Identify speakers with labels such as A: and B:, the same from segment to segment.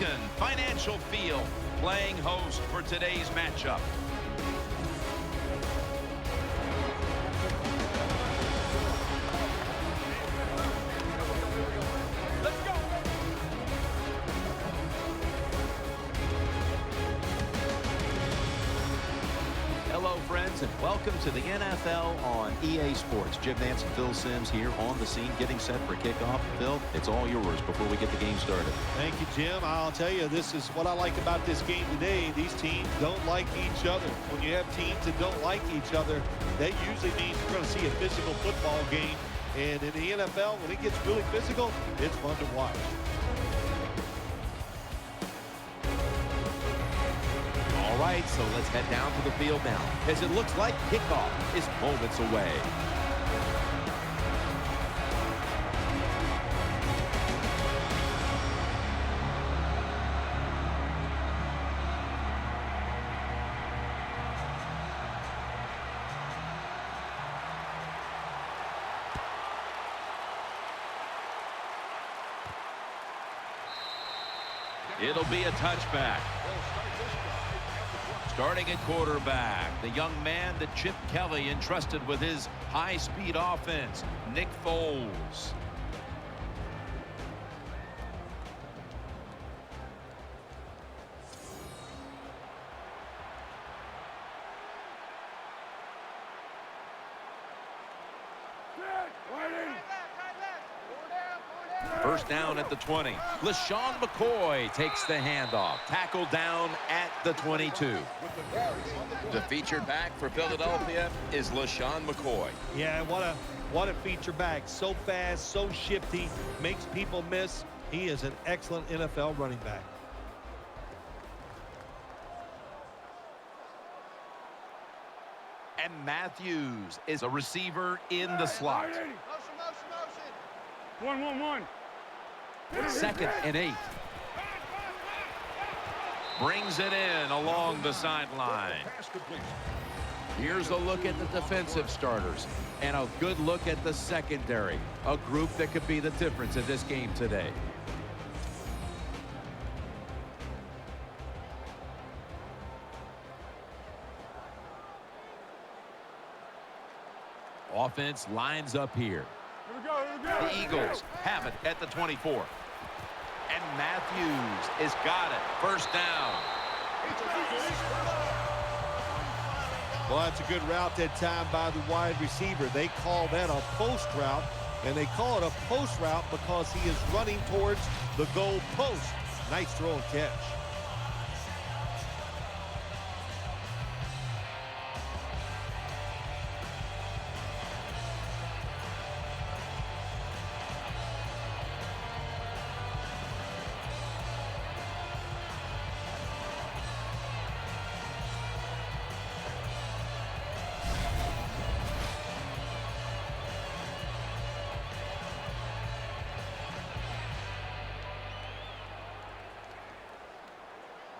A: Lincoln Financial Field playing host for today's matchup. Hello, friends, and welcome to the NFL on EA Sports. Jim Nance and Phil Simms here on the scene, getting set for kickoff. Phil, it's all yours before we get the game started.
B: Thank you, Jim. I'll tell you, this is what I like about this game today. These teams don't like each other. When you have teams that don't like each other, that usually means you're going to see a physical football game. And in the NFL, when it gets really physical, it's fun to watch.
A: All right, so let's head down to the field now, as it looks like kickoff is moments away. It'll be a touchback. Starting at quarterback, the young man that Chip Kelly entrusted with his high-speed offense, Nick Foles. First down at the 20. LaShawn McCoy takes the handoff. Tackle down at the 22. The featured back for Philadelphia is LaShawn McCoy.
B: Yeah, what a feature back. So fast, so shifty, makes people miss. He is an excellent NFL running back.
A: And Matthews is a receiver in the slot.
C: One.
A: Second and 8. Brings it in along the sideline. Here's a look at the defensive starters and a good look at the secondary. A group that could be the difference in this game today. Offense lines up here. The Eagles have it at the 24. And Matthews has got it. First down.
B: Well, that's a good route that time by the wide receiver. They call that a post route, and they call it a post route because he is running towards the goal post. Nice throw and catch.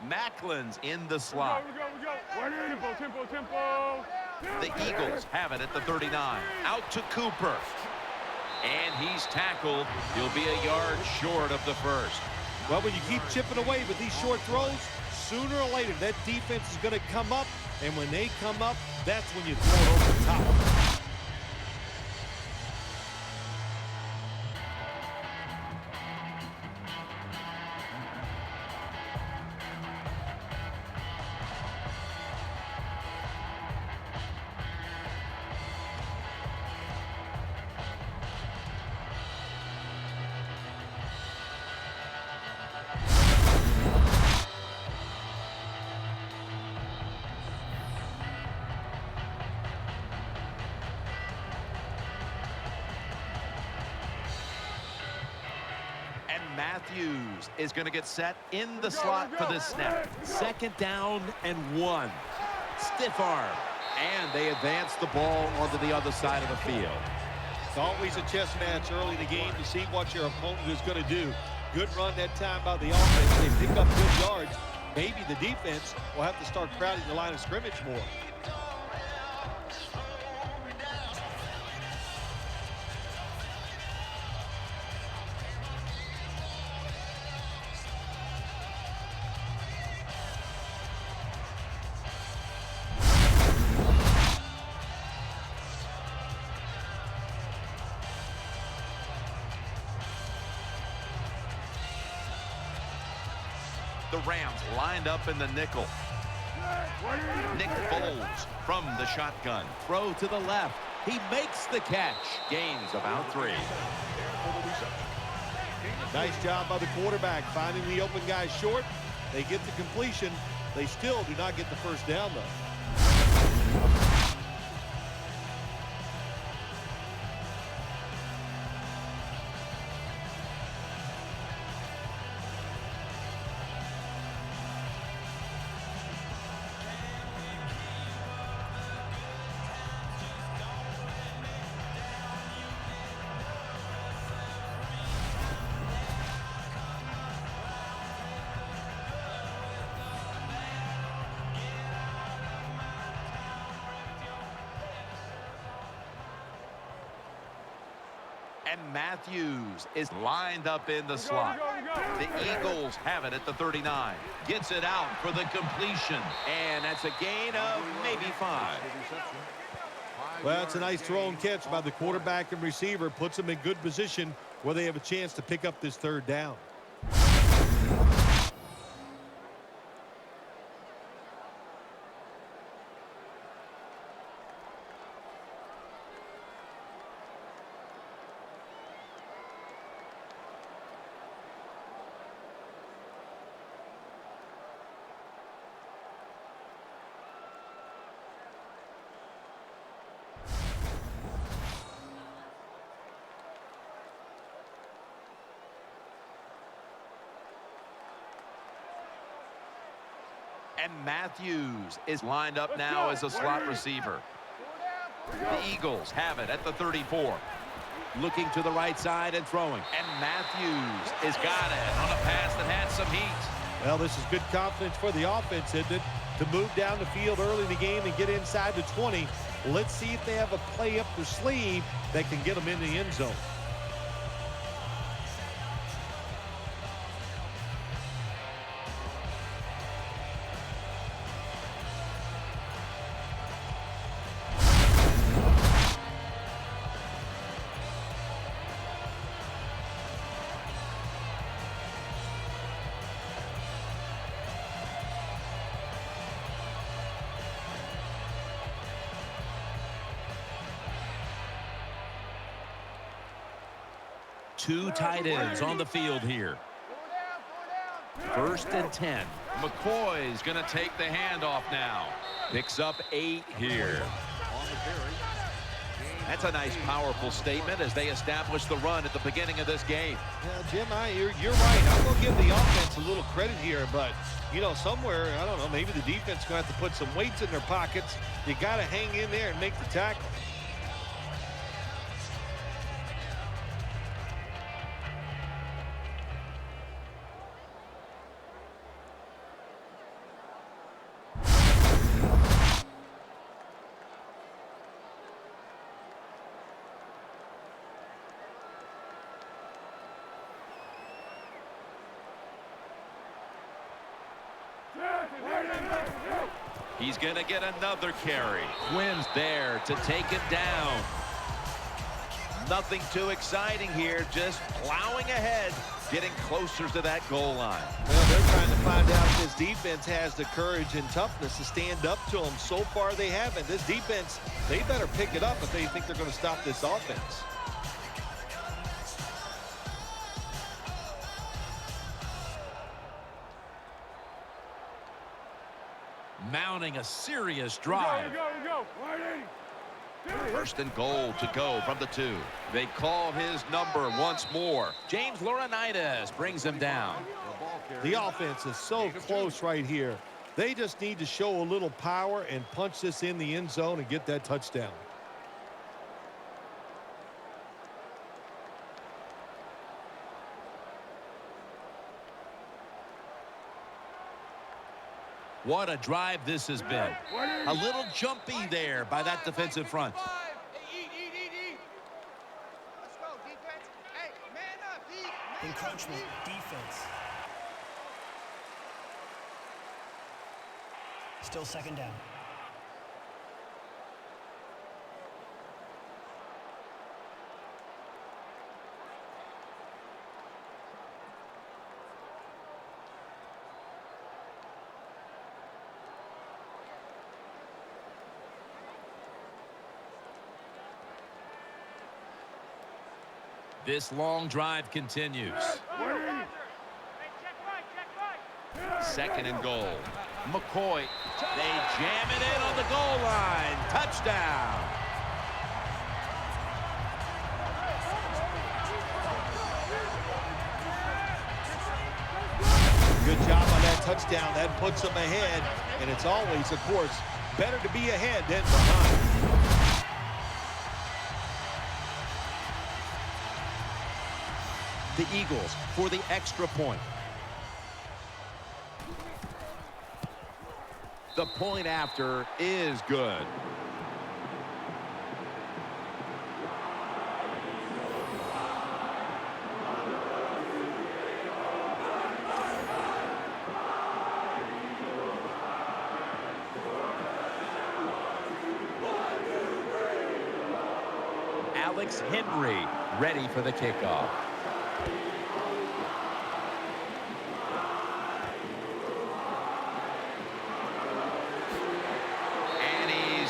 A: Macklin's in the slot.
C: We go. Tempo.
A: The Eagles have it at the 39. Out to Cooper. And he's tackled. He'll be a yard short of the first.
B: Well, when you keep chipping away with these short throws, sooner or later that defense is going to come up. And when they come up, that's when you throw it over the top.
A: Matthews is going to get set in the slot for this snap. Second down and 1. Stiff arm. And they advance the ball onto the other side of the field.
B: It's always a chess match early in the game to see what your opponent is going to do. Good run that time by the offense. They pick up good yards. Maybe the defense will have to start crowding the line of scrimmage more.
A: The Rams lined up in the nickel. Nick Foles from the shotgun. Throw to the left. He makes the catch. Gains about 3.
B: Nice job by the quarterback finding the open guy short. They get the completion. They still do not get the first down, though.
A: And Matthews is lined up in the slot. The Eagles have it at the 39. Gets it out for the completion. And that's a gain of maybe 5.
B: Well, it's a nice throw and catch by the quarterback and receiver. Puts them in good position where they have a chance to pick up this third down.
A: And Matthews is lined up now as a slot receiver. The Eagles have it at the 34. Looking to the right side and throwing. And Matthews has got it on a pass that had some heat.
B: Well, this is good confidence for the offense, isn't it? To move down the field early in the game and get inside the 20. Let's see if they have a play up their sleeve that can get them in the end zone.
A: Two tight ends on the field here. 1st and 10. McCoy's going to take the handoff now. Picks up 8 here. That's a nice, powerful statement as they establish the run at the beginning of this game.
B: Yeah, Jim, you're right. I'm going to give the offense a little credit here, but, you know, somewhere, I don't know, maybe the defense is going to have to put some weights in their pockets. You got to hang in there and make the tackle.
A: He's going to get another carry. Quinn's there to take him down. Nothing too exciting here, just plowing ahead, getting closer to that goal line.
B: Well, they're trying to find out if this defense has the courage and toughness to stand up to them. So far, they haven't. This defense, they better pick it up if they think they're going to stop this offense.
A: Mounting a serious drive.
C: Go.
A: 1st and goal to go from the 2. They call his number once more. James Laurinaitis brings him down.
B: The offense is so close right here. They just need to show a little power and punch this in the end zone and get that touchdown.
A: What a drive this has been. A little jumpy there by that defensive front.
D: Let's go, defense. Hey, man up, D.
E: Encroachment, defense. Still 2nd down.
A: This long drive continues. Second and goal. McCoy. They jam it in on the goal line. Touchdown.
B: Good job on that touchdown. That puts them ahead. And it's always, of course, better to be ahead than behind.
A: The Eagles for the extra point. The point after is good. Alex Henry ready for the kickoff.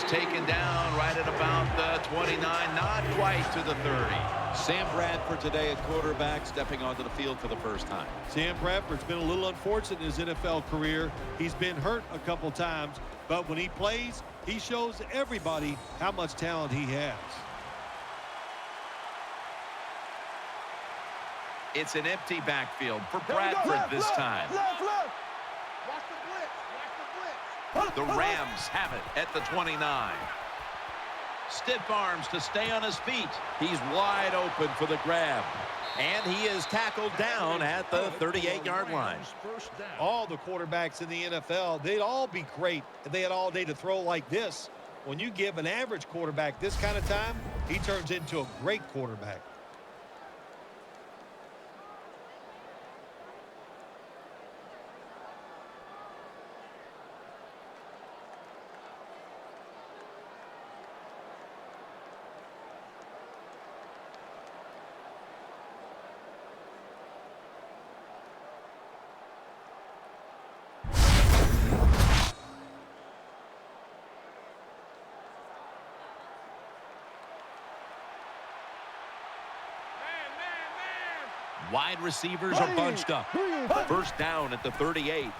A: Taken down right at about the 29, not quite to the 30. Sam Bradford today at quarterback, stepping onto the field for the first time.
B: Sam Bradford's been a little unfortunate in his NFL career. He's been hurt a couple times, but when he plays, he shows everybody how much talent he has.
A: It's an empty backfield for Bradford this time.
D: Watch the blitz.
A: The Rams have it at the 29. Stiff arms to stay on his feet. He's wide open for the grab. And he is tackled down at the 38-yard line.
B: All the quarterbacks in the NFL, they'd all be great if they had all day to throw like this. When you give an average quarterback this kind of time, he turns into a great quarterback.
A: Wide receivers are bunched up. First down at the 38.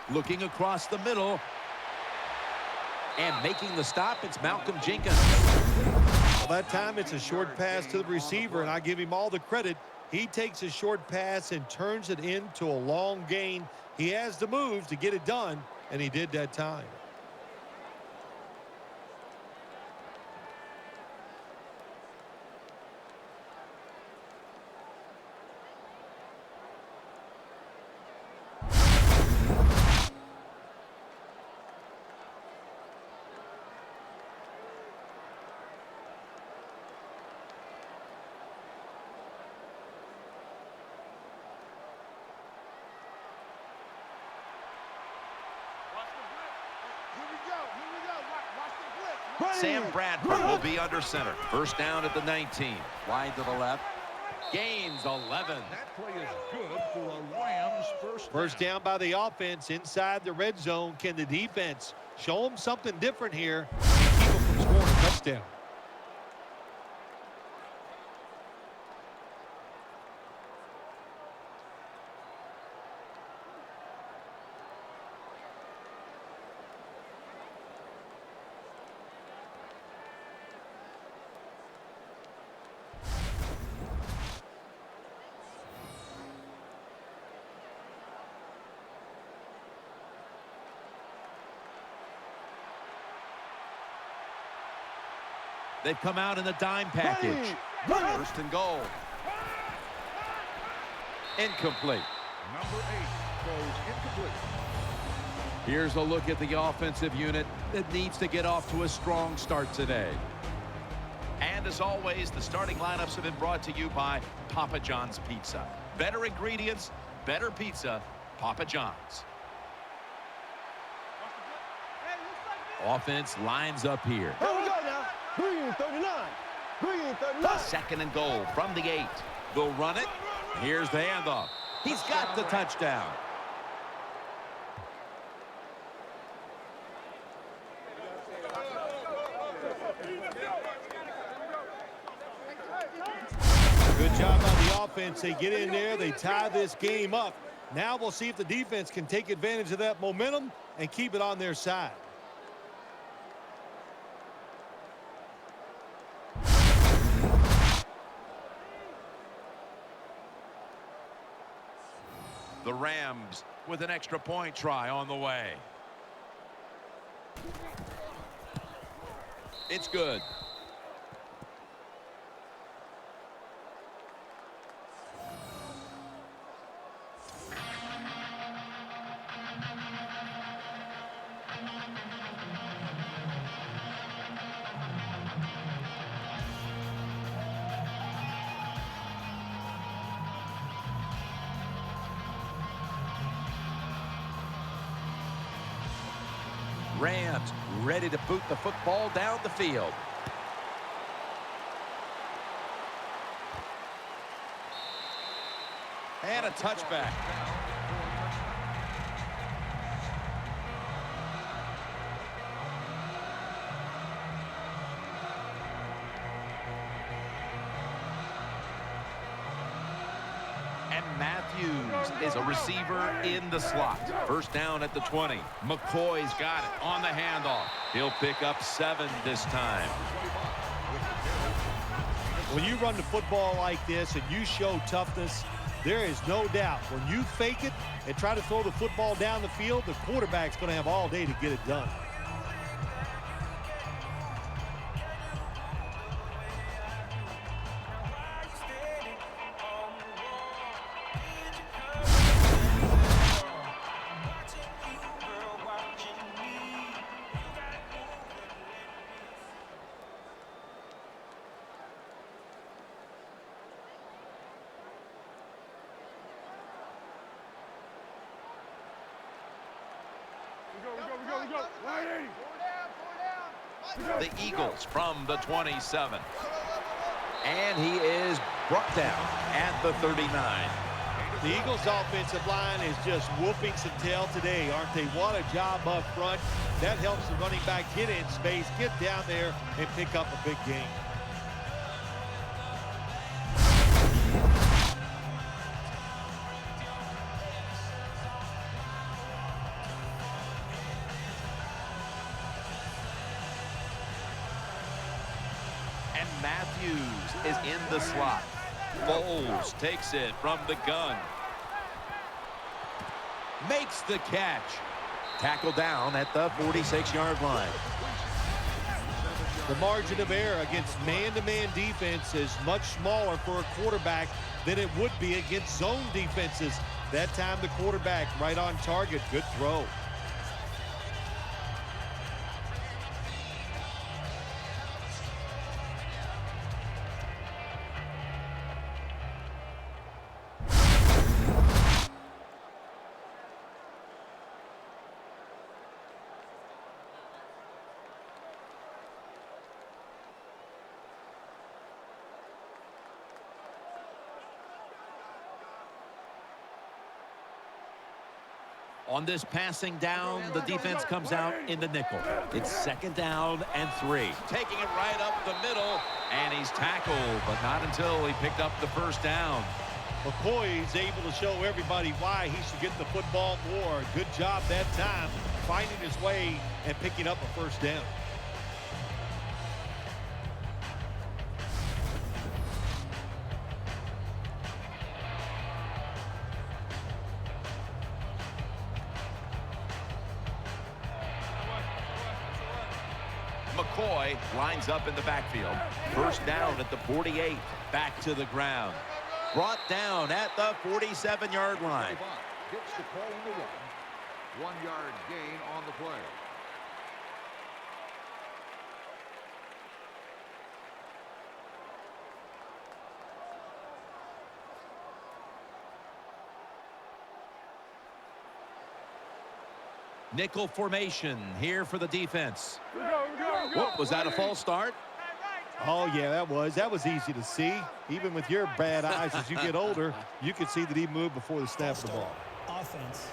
A: Looking across the middle. And making the stop, it's Malcolm Jenkins.
B: Well, that time it's a short pass to the receiver, and I give him all the credit. He takes a short pass and turns it into a long gain. He has the moves to get it done, and he did that time.
A: Sam Bradford will be under center. First down at the 19. Wide to the left. Gains 11.
F: That play is good for a Rams
B: First down by the offense inside the red zone. Can the defense show them something different here and keep them from scoring a touchdown?
A: They've come out in the dime package. First and goal. Incomplete.
F: Number 8 goes incomplete.
A: Here's a look at the offensive unit that needs to get off to a strong start today. And as always, the starting lineups have been brought to you by Papa John's Pizza. Better ingredients, better pizza, Papa John's. Offense lines up here.
G: Here we go now. Green 39. Green 39.
A: Second and goal from the 8. They'll run it. Here's the handoff. He's got the touchdown.
B: Good offense. They get in there. They tie this game up. Now we'll see if the defense can take advantage of that momentum and keep it on their side.
A: The Rams with an extra point try on the way. It's good. Rams ready to boot the football down the field. And a touchback. And Matthews is a receiver in the slot. First down at the 20. McCoy's got it on the handoff. He'll pick up 7 this time.
B: When you run the football like this and you show toughness, there is no doubt when you fake it and try to throw the football down the field, the quarterback's going to have all day to get it done.
C: We go. 180.
A: The Eagles from the 27. And he is brought down at the 39.
B: The Eagles offensive line is just whooping some tail today, aren't they? What a job up front. That helps the running back get in space, get down there, and pick up a big gain.
A: And Matthews is in the slot. Bowles takes it from the gun. Makes the catch. Tackle down at the 46-yard line.
B: The margin of error against man-to-man defense is much smaller for a quarterback than it would be against zone defenses. That time the quarterback right on target. Good throw.
A: On this passing down, the defense comes out in the nickel. It's 2nd down and 3. Taking it right up the middle, and he's tackled, but not until he picked up the first down.
B: McCoy is able to show everybody why he should get the football more. Good job that time, finding his way and picking up a first down.
A: McCoy lines up in the backfield. First down at the 48. Back to the ground. Brought down at the 47-yard line.
F: Gets the call on the run. 1-yard gain on the play.
A: Nickel formation here for the defense.
C: We go.
A: Whoop, was that a false start?
B: Oh, yeah, that was easy to see. Even with your bad eyes as you get older, you could see that he moved before the snap of the ball.
E: Offense.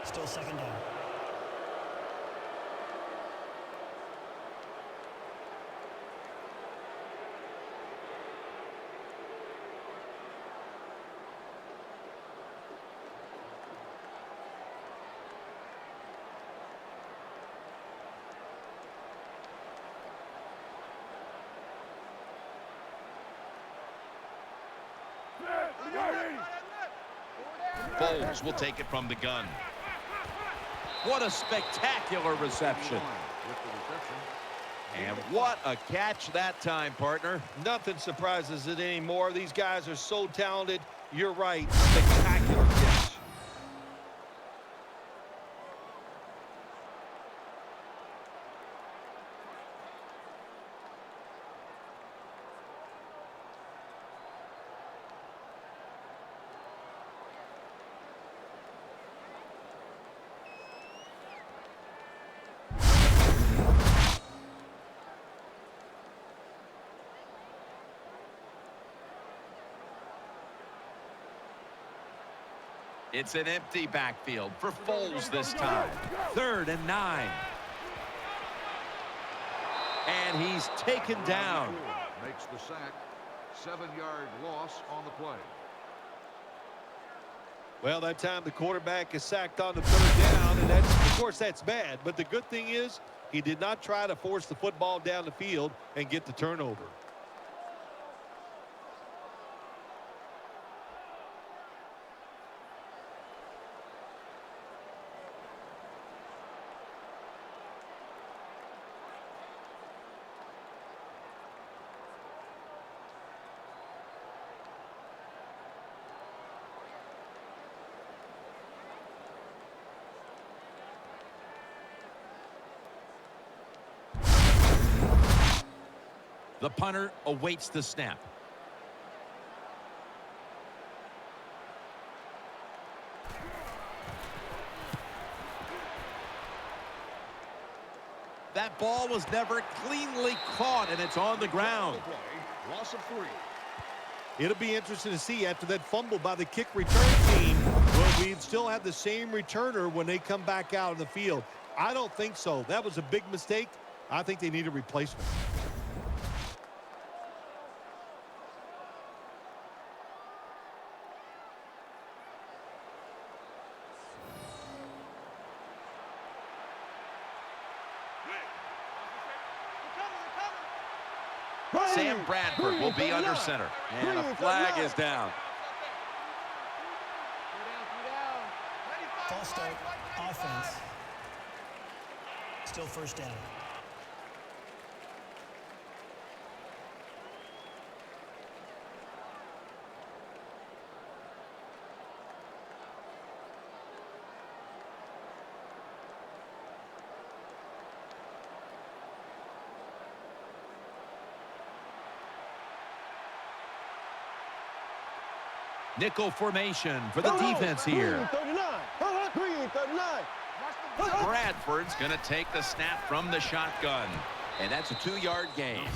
E: Still 2nd down.
A: Foles will take it from the gun. What a spectacular reception.
F: With the reception.
A: And what a catch that time, partner.
B: Nothing surprises it anymore. These guys are so talented. You're right. Spectacular catch.
A: It's an empty backfield for Foles this time. 3rd and 9. And he's taken down.
F: Makes the sack. 7-yard loss on the play.
B: Well, that time the quarterback is sacked on the 3rd down, and of course that's bad. But the good thing is he did not try to force the football down the field and get the turnover.
A: The punter awaits the snap. That ball was never cleanly caught, and it's on the ground.
F: Loss of 3.
B: It'll be interesting to see after that fumble by the kick return team, will we still have the same returner when they come back out of the field? I don't think so. That was a big mistake. I think they need a replacement.
A: Sam Bradford will be under center. And a flag is down.
E: False start. Offense. Still 1st down.
A: Nickel formation for the defense here.
G: 39.
A: Bradford's going to take the snap from the shotgun. And that's a 2-yard gain.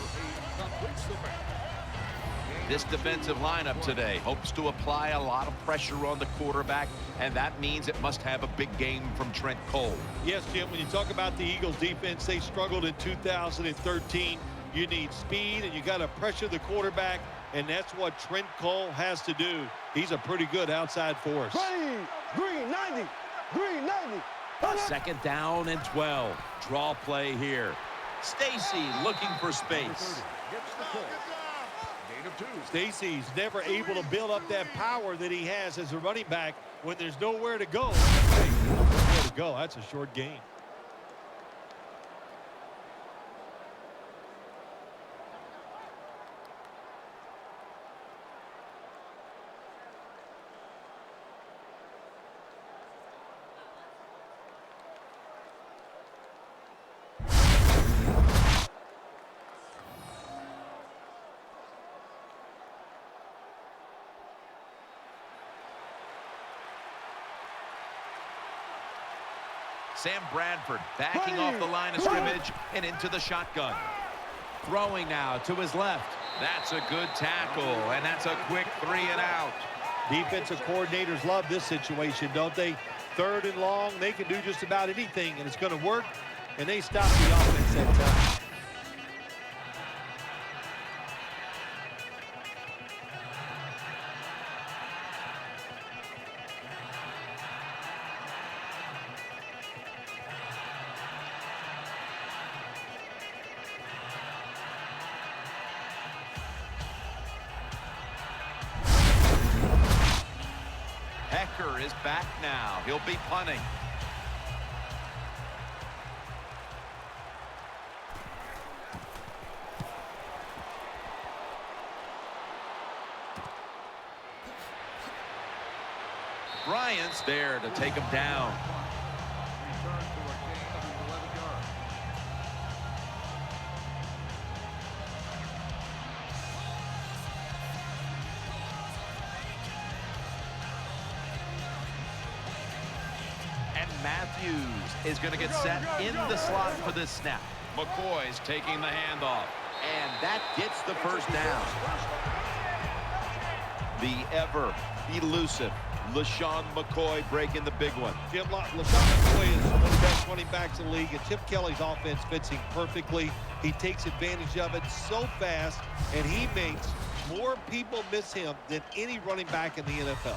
A: This defensive lineup today hopes to apply a lot of pressure on the quarterback, and that means it must have a big game from Trent Cole.
B: Yes, Jim, when you talk about the Eagles defense, they struggled in 2013. You need speed, and you got to pressure the quarterback, and that's what Trent Cole has to do. He's a pretty good outside force.
G: Green 90. 90.
A: 2nd down and 12. Draw play here. Stacy looking for space.
F: Gets the call. Gain of 2.
B: Stacy's never able to build up that power that he has as a running back when there's nowhere to go. Hey, nowhere to go. That's a short gain.
A: Sam Bradford backing off the line of scrimmage and into the shotgun. Throwing now to his left. That's a good tackle, and that's a quick 3 and out.
B: Defensive coordinators love this situation, don't they? 3rd and long, they can do just about anything, and it's going to work, and they stop the offense that time.
A: kicker is back now. He'll be punting. Bryant's there to take him down.
F: Return for a gain of 11 yards.
A: And Matthews is going to get set in the slot for this snap. McCoy's taking the handoff. And that gets the first down. The ever elusive LaShawn McCoy breaking the big one.
B: LaShawn McCoy is one of the best running backs in the league, and Chip Kelly's offense fits him perfectly. He takes advantage of it so fast, and he makes more people miss him than any running back in the NFL.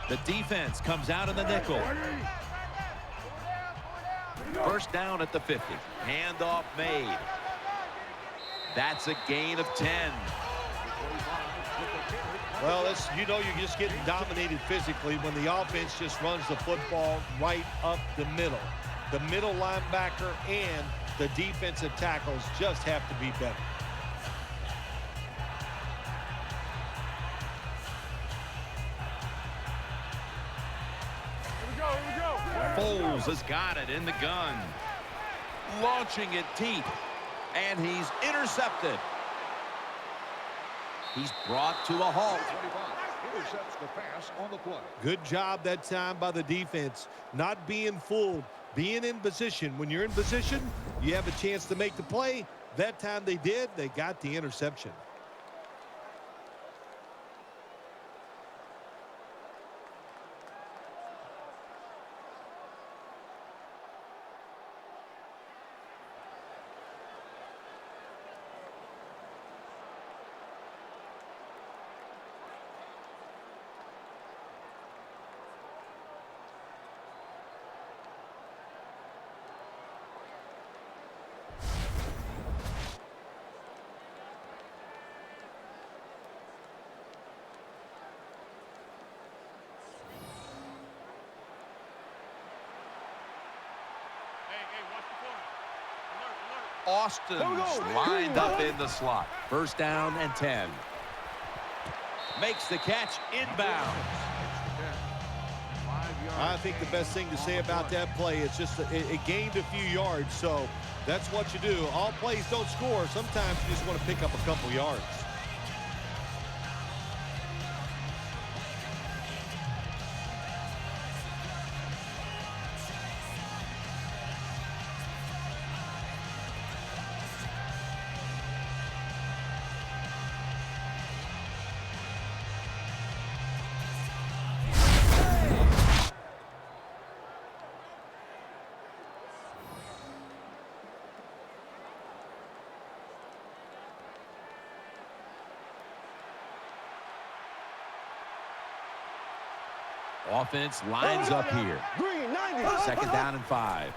A: The defense comes out in the nickel. First down at the 50. Handoff made. That's a gain of 10.
B: Well, you're just getting dominated physically when the offense just runs the football right up the middle. The middle linebacker and the defensive tackles just have to be better.
A: Foles has got it in the gun. Launching it deep. And he's intercepted. He's brought to a halt.
F: Intercepts the pass on the play.
B: Good job that time by the defense. Not being fooled. Being in position. When you're in position, you have a chance to make the play. That time they did. They got the interception.
A: Austin's lined up in the slot. First down and 10. Makes the catch inbound.
B: I think the best thing to say about that play is just it gained a few yards. So that's what you do. All plays don't score. Sometimes you just want to pick up a couple yards.
A: Offense lines up here. Second down and 5.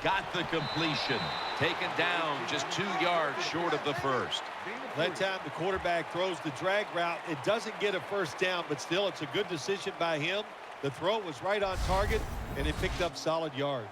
A: Got the completion. Taken down just 2 yards short of the first.
B: That time the quarterback throws the drag route. It doesn't get a first down, but still it's a good decision by him. The throw was right on target, and it picked up solid yards.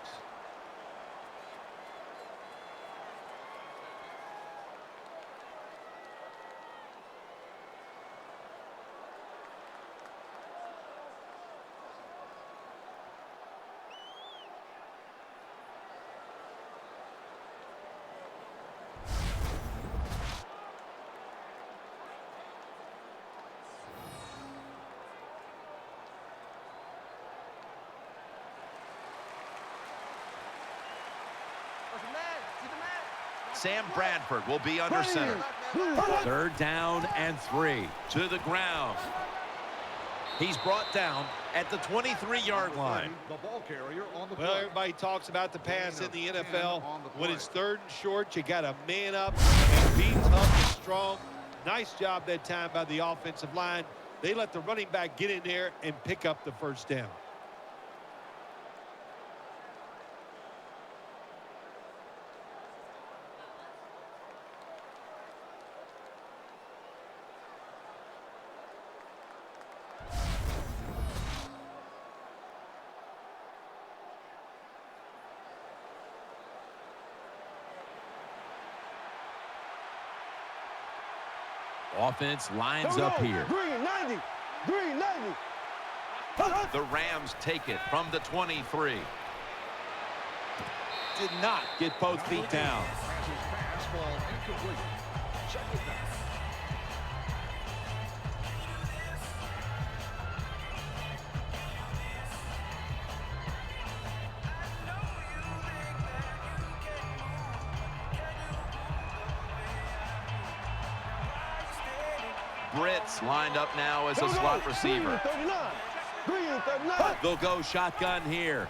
A: Sam Bradford will be under center. Third down and 3 to the ground. He's brought down at the 23-yard line.
F: The ball carrier on the
B: Well,
F: play.
B: everybody talks about the pass in the NFL. When it's third and short, you got to man up and be tough and strong. Nice job that time by the offensive line. They let the running back get in there and pick up the first down.
A: Offense lines up here.
G: Green 90. Green 90.
A: The Rams take it from the 23. Did not get both feet down.
F: Passes pass, ball incomplete. Second down.
A: Brits lined up now as a slot receiver.
G: Green 39. Green 39.
A: They'll go shotgun here.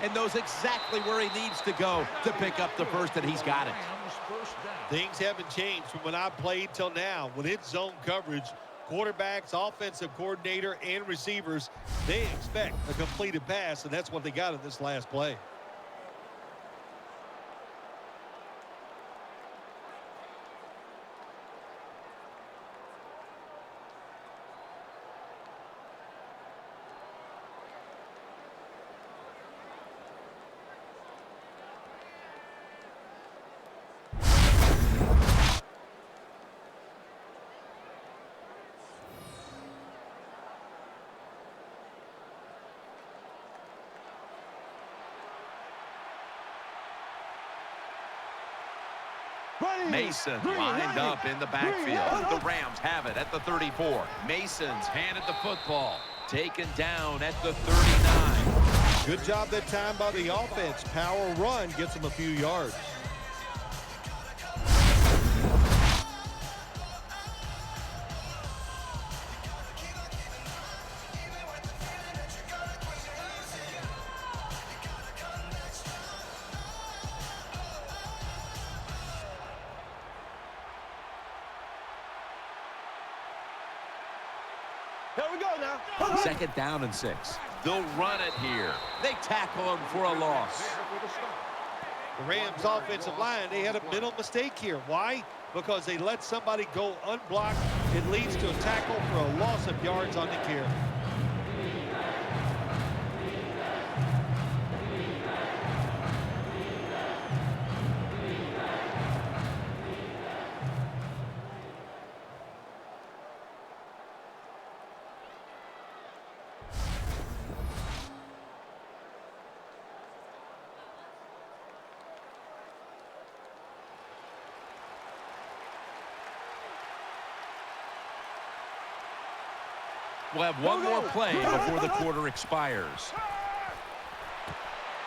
A: And knows exactly where he needs to go to pick up the first, and he's got it.
B: Things haven't changed from when I played till now. When it's zone coverage, quarterbacks, offensive coordinator, and receivers, they expect a completed pass, and that's what they got in this last play.
A: Mason lined up in the backfield. The Rams have it at the 34. Mason's handed the football. Taken down at the 39.
B: Good job that time by the offense. Power run gets them a few yards.
G: Here we go now.
A: Second down and 6. They'll run it here. They tackle him for a loss.
B: The Rams offensive line, they had a mental mistake here. Why? Because they let somebody go unblocked. It leads to a tackle for a loss of yards on the carry.
A: We'll have one more play before the quarter expires.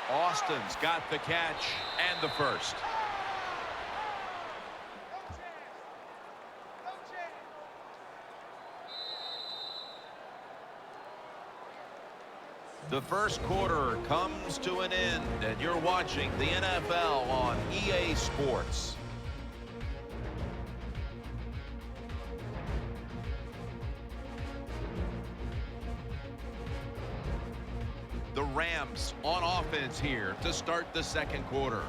A: Austin's got the catch and the first. The first quarter comes to an end, and you're watching the NFL on EA Sports. The Rams on offense here to start the second quarter.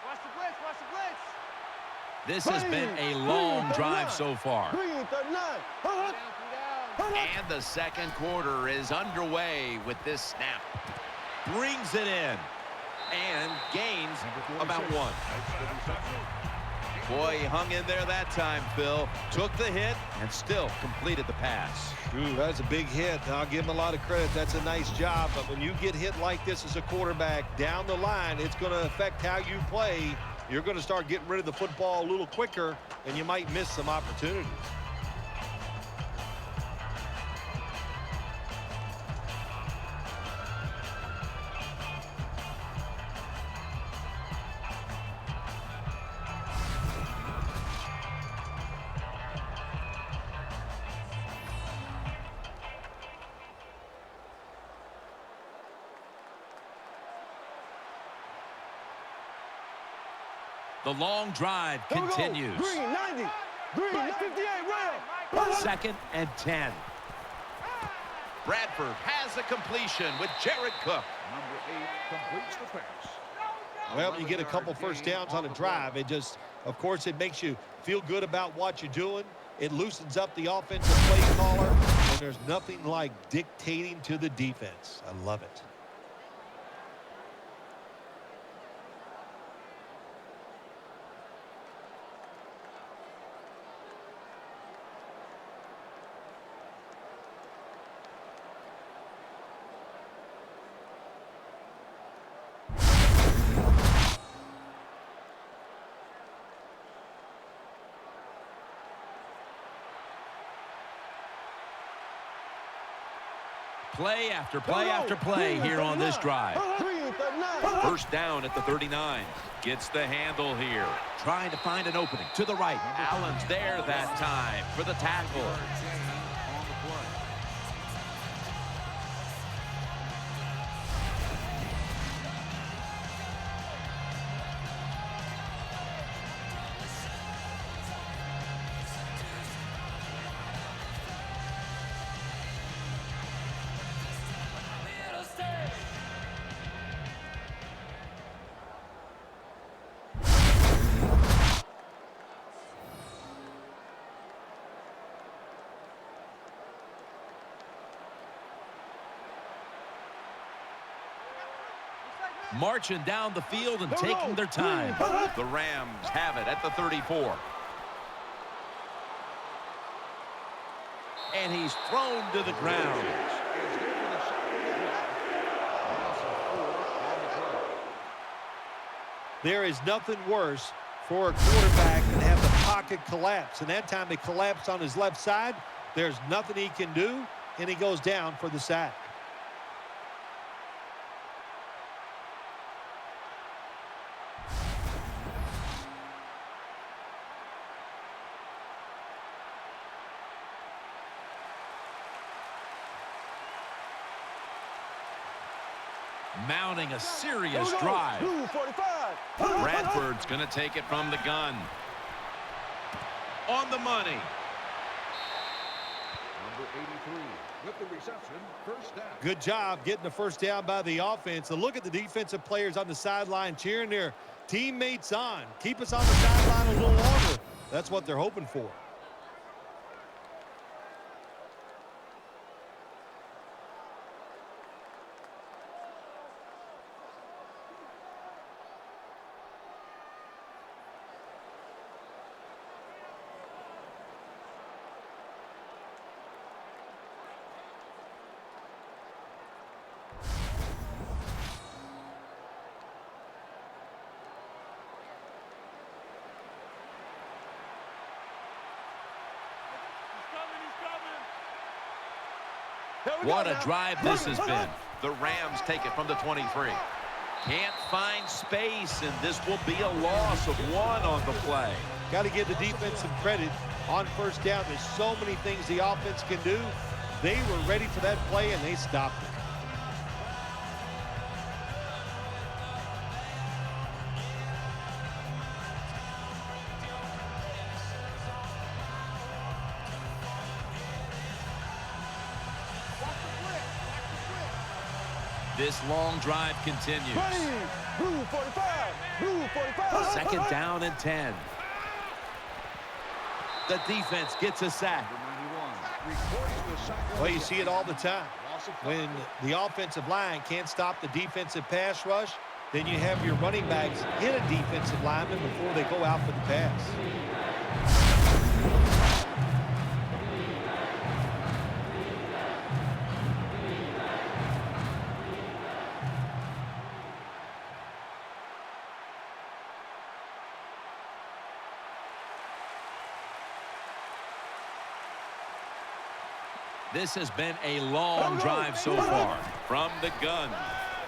D: Watch the blitz, watch the blitz.
A: This has been a long drive so far.
G: Green 39.
A: And the second quarter is underway with this snap. Brings it in. And gains about 1. Boy, he hung in there that time, Phil. Took the hit and still completed the pass.
B: Ooh, that's a big hit. I'll give him a lot of credit. That's a nice job. But when you get hit like this as a quarterback down the line, it's going to affect how you play. You're going to start getting rid of the football a little quicker, and you might miss some opportunities.
A: The long drive continues.
G: Green 90. Green 58 Ram.
A: Second and 10. Bradford has a completion with Jared Cook.
F: Number 8 completes the pass.
B: Well, you get a couple first downs on a drive. It just, of course, it makes you feel good about what you're doing. It loosens up the offensive play caller, and there's nothing like dictating to the defense. I love it.
A: Play after play after play here on this drive.
G: 3-39.
A: First down at the 39. Gets the handle here. Trying to find an opening to the right. Allen's there that time for the tackle.
F: On the play.
A: Marching down the field and taking their time. The Rams have it at the 34. And he's thrown to the ground.
B: There is nothing worse for a quarterback than have the pocket collapse. And that time it collapsed on his left side. There's nothing he can do, and he goes down for the sack.
A: Mounting a serious drive.
G: 2-45.
A: Bradford's going to take it from the gun. On the money.
F: Number 83 with the reception, first down.
B: Good job getting the first down by the offense. And look at the defensive players on the sideline cheering their teammates on. Keep us on the sideline a little longer. That's what they're hoping for.
A: What a drive this has been. The Rams take it from the 23. Can't find space, and this will be a loss of 1 on the play.
B: Got to give the defense some credit on first down. There's so many things the offense can do. They were ready for that play, and they stopped it.
A: This long drive continues.
G: 2-45.
A: Second down and 10. The defense gets a sack.
F: Number 91 records the sack.
B: Well, you see it all the time. When the offensive line can't stop the defensive pass rush, then you have your running backs hit a defensive lineman before they go out for the pass.
A: This has been a long drive so far. From the gun,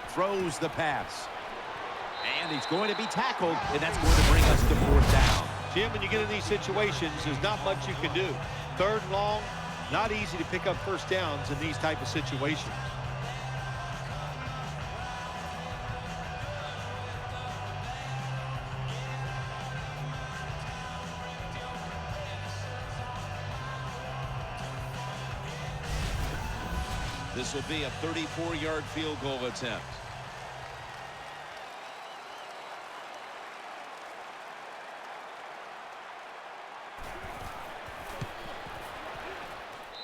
A: throws the pass. And he's going to be tackled, and that's going to bring us to fourth down.
B: Jim, when you get in these situations, there's not much you can do. Third and long, not easy to pick up first downs in these type of situations.
A: This will be a 34-yard field goal attempt.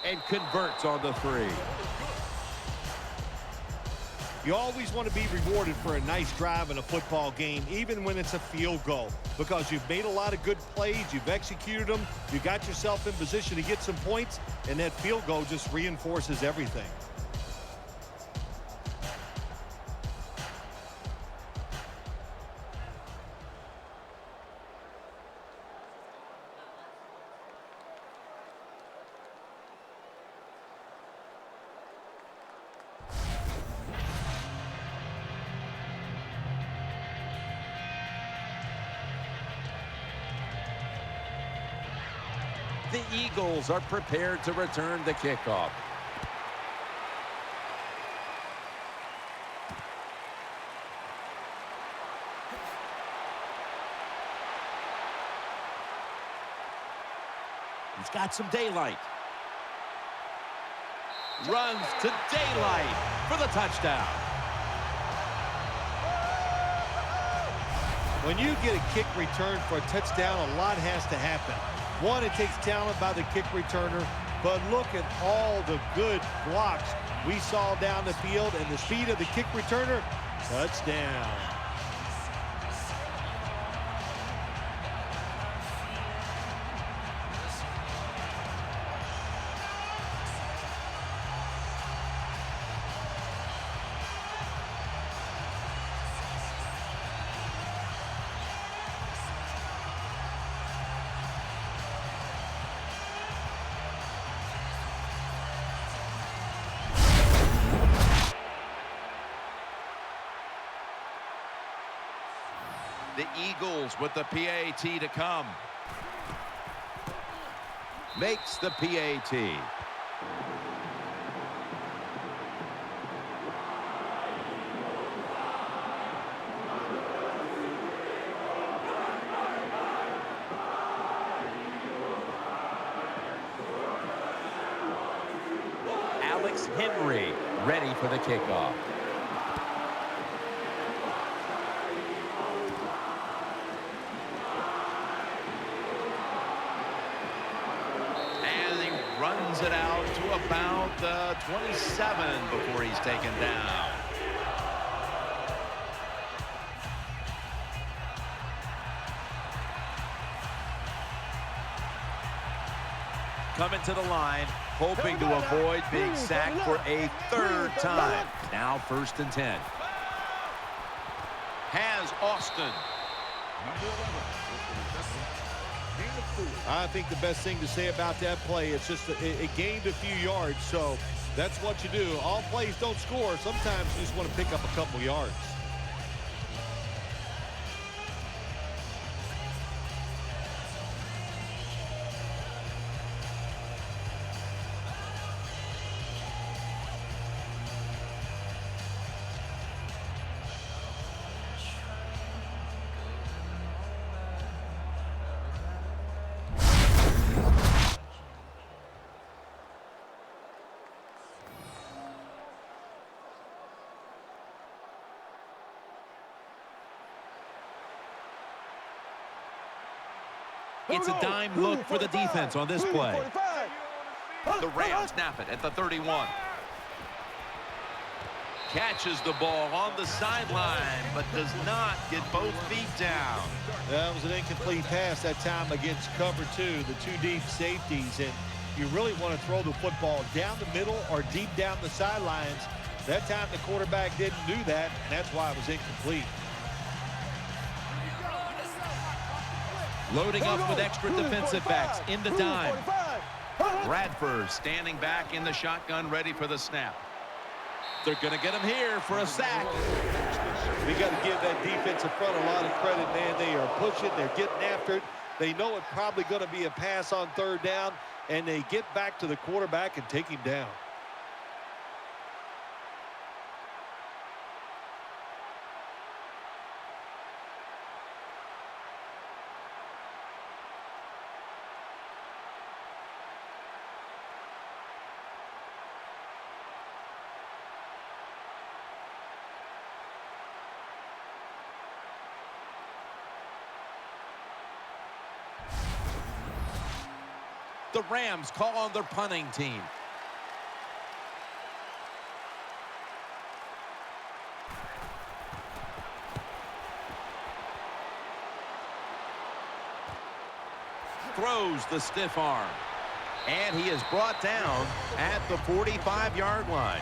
A: And converts on the 3.
B: You always want to be rewarded for a nice drive in a football game, even when it's a field goal, because you've made a lot of good plays, you've executed them, you got yourself in position to get some points, and that field goal just reinforces everything.
A: The Eagles are prepared to return the kickoff. He's got some daylight. Runs to daylight for the touchdown.
B: When you get a kick return for a touchdown, a lot has to happen. One, it takes talent by the kick returner, but look at all the good blocks we saw down the field and the speed of the kick returner. Touchdown.
A: The Eagles with the PAT to come. Makes the PAT. Alex Henry ready for the kickoff. Runs it out to about the 27 before he's taken down. Coming to the line, hoping to avoid being sacked for a third time. Now 1st and 10. Has Austin.
B: I think the best thing to say about that play, it's just it gained a few yards, so that's what you do. All plays don't score. Sometimes you just want to pick up a couple yards.
A: It's a dime look for the defense on this play. The Rams snap it at the 31. Catches the ball on the sideline, but does not get both feet down.
B: That was an incomplete pass that time against cover 2, the 2 deep safeties, and you really want to throw the football down the middle or deep down the sidelines. That time the quarterback didn't do that, and that's why it was incomplete.
A: Loading up with extra defensive backs in the dime. Bradford standing back in the shotgun, ready for the snap. They're going to get him here for a sack.
B: We got to give that defensive front a lot of credit, man. They are pushing. They're getting after it. They know it's probably going to be a pass on 3rd down, and they get back to the quarterback and take him down.
A: The Rams call on their punting team. Throws the stiff arm. And he is brought down at the 45-yard line.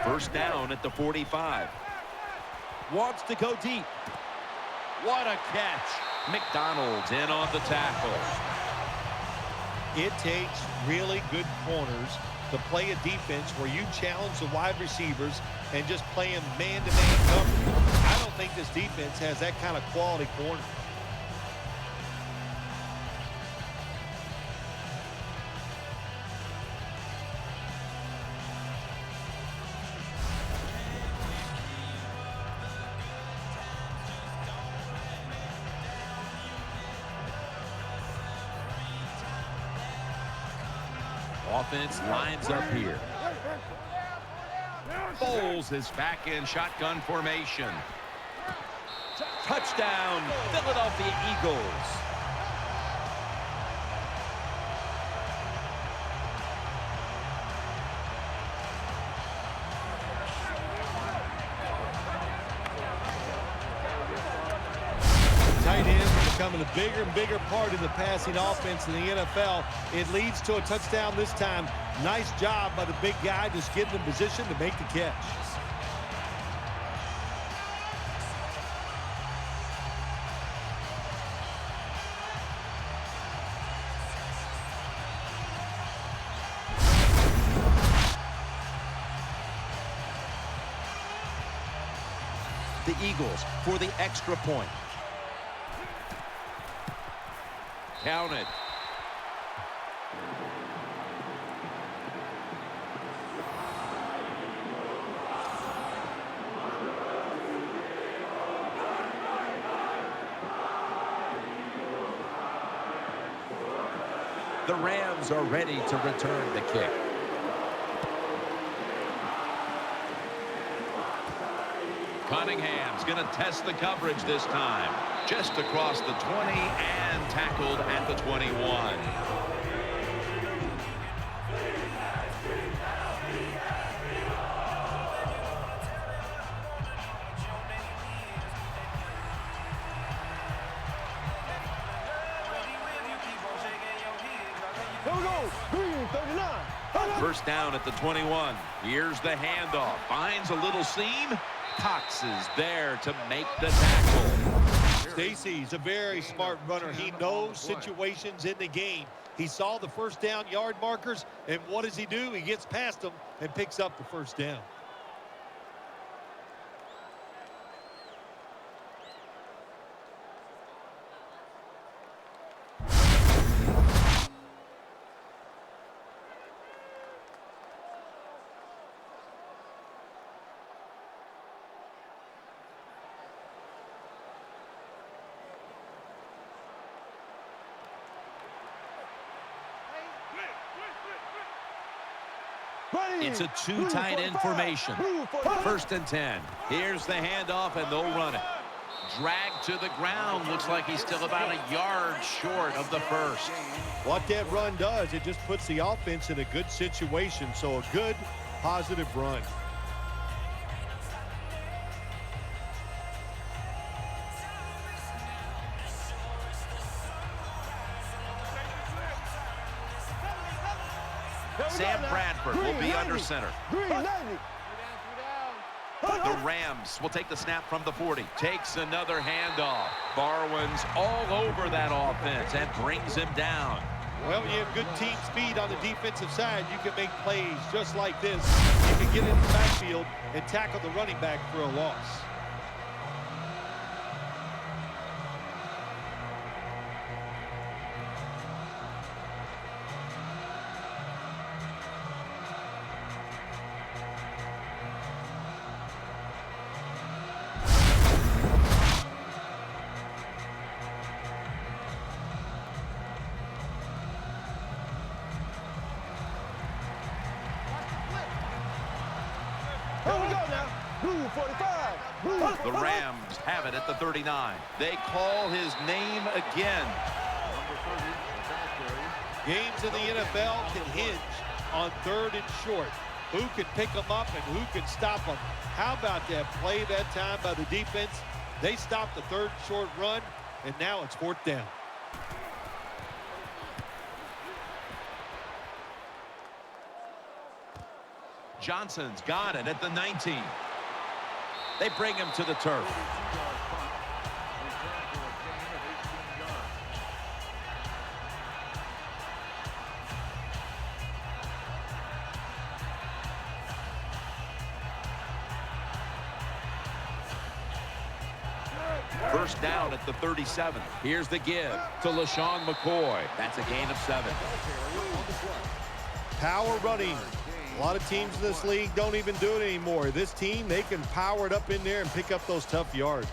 A: First down at the 45. Wants to go deep. What a catch. McDonald's in on the tackle.
B: It takes really good corners to play a defense where you challenge the wide receivers and just playing man-to-man coverage. I don't think this defense has that kind of quality corner.
A: Offense lines up here. Foles is back in shotgun formation. Touchdown, Philadelphia Eagles.
B: Tight ends are becoming a bigger and bigger part of the passing offense in the NFL. It leads to a touchdown this time. Nice job by the big guy just getting in position to make the catch.
A: The Eagles for the extra point. Counted. The Rams are ready to return the kick. Cunningham's going to test the coverage this time. Just across the 20 and tackled at the 21.
G: Here we go. Green 39.
A: First down at the 21. Here's the handoff. Finds a little seam. Cox is there to make the tackle.
B: Stacy's a very smart runner. He knows situations in the game. He saw the first down yard markers, and what does he do? He gets past them and picks up the first down.
A: It's a two tight end formation. First and 10. Here's the handoff, and they'll run it. Dragged to the ground. Looks like he's still about a yard short of the first.
B: What that run does, it just puts the offense in a good situation. So a good, positive run.
A: Sam Bradford will be under center.
G: Green 90.
A: The Rams will take the snap from the 40. Takes another handoff. Barwin's all over that offense and brings him down.
B: Well, when you have good team speed on the defensive side, you can make plays just like this. You can get in the backfield and tackle the running back for a loss.
G: Blue 45. Blue.
A: The Rams have it at the 39. They call his name again.
F: Number 30, the back carry.
B: Games in the NFL can hinge on 3rd and short. Who can pick them up and who can stop them? How about that play that time by the defense? They stopped the 3rd and short run, and now it's 4th down.
A: Johnson's got it at the 19. They bring him to the turf.
F: 32-yard punt. Return for a gain of 18 yards.
A: First down at the 37. Here's the give to LaShawn McCoy. That's a gain of 7.
B: Power running. A lot of teams in this league don't even do it anymore. This team, they can power it up in there and pick up those tough yards.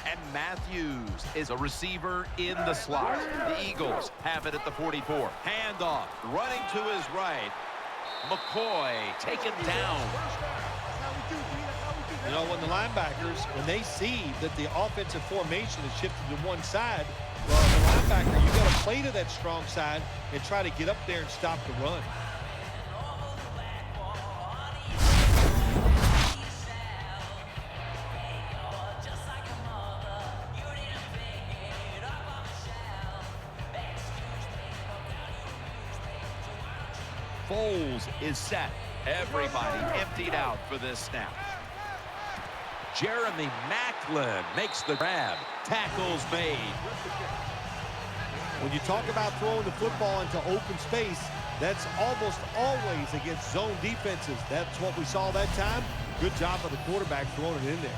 A: And Matthews is a receiver in the slot. The Eagles have it at the 44. Handoff, running to his right. McCoy taken down.
B: You know, when the linebackers, when they see that the offensive formation is shifted to one side, well, the linebacker, you got to play to that strong side and try to get up there and stop the run.
A: Foles is set. Everybody emptied out for this snap. Jeremy Maclin makes the grab. Tackles made.
B: When you talk about throwing the football into open space, that's almost always against zone defenses. That's what we saw that time. Good job of the quarterback throwing it in there.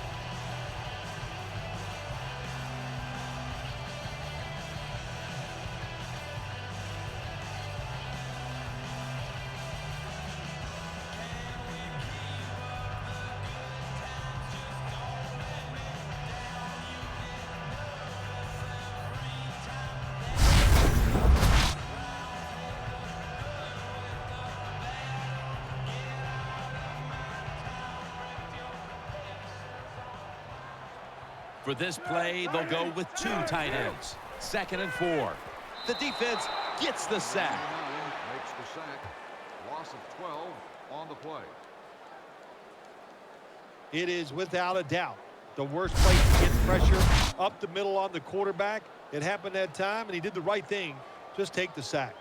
A: For this play, they'll go with 2 tight ends. 2nd and 4. The defense gets the sack.
F: Makes the sack. Loss of 12 on the play.
B: It is without a doubt the worst place to get pressure up the middle on the quarterback. It happened that time, and he did the right thing. Just take the sack.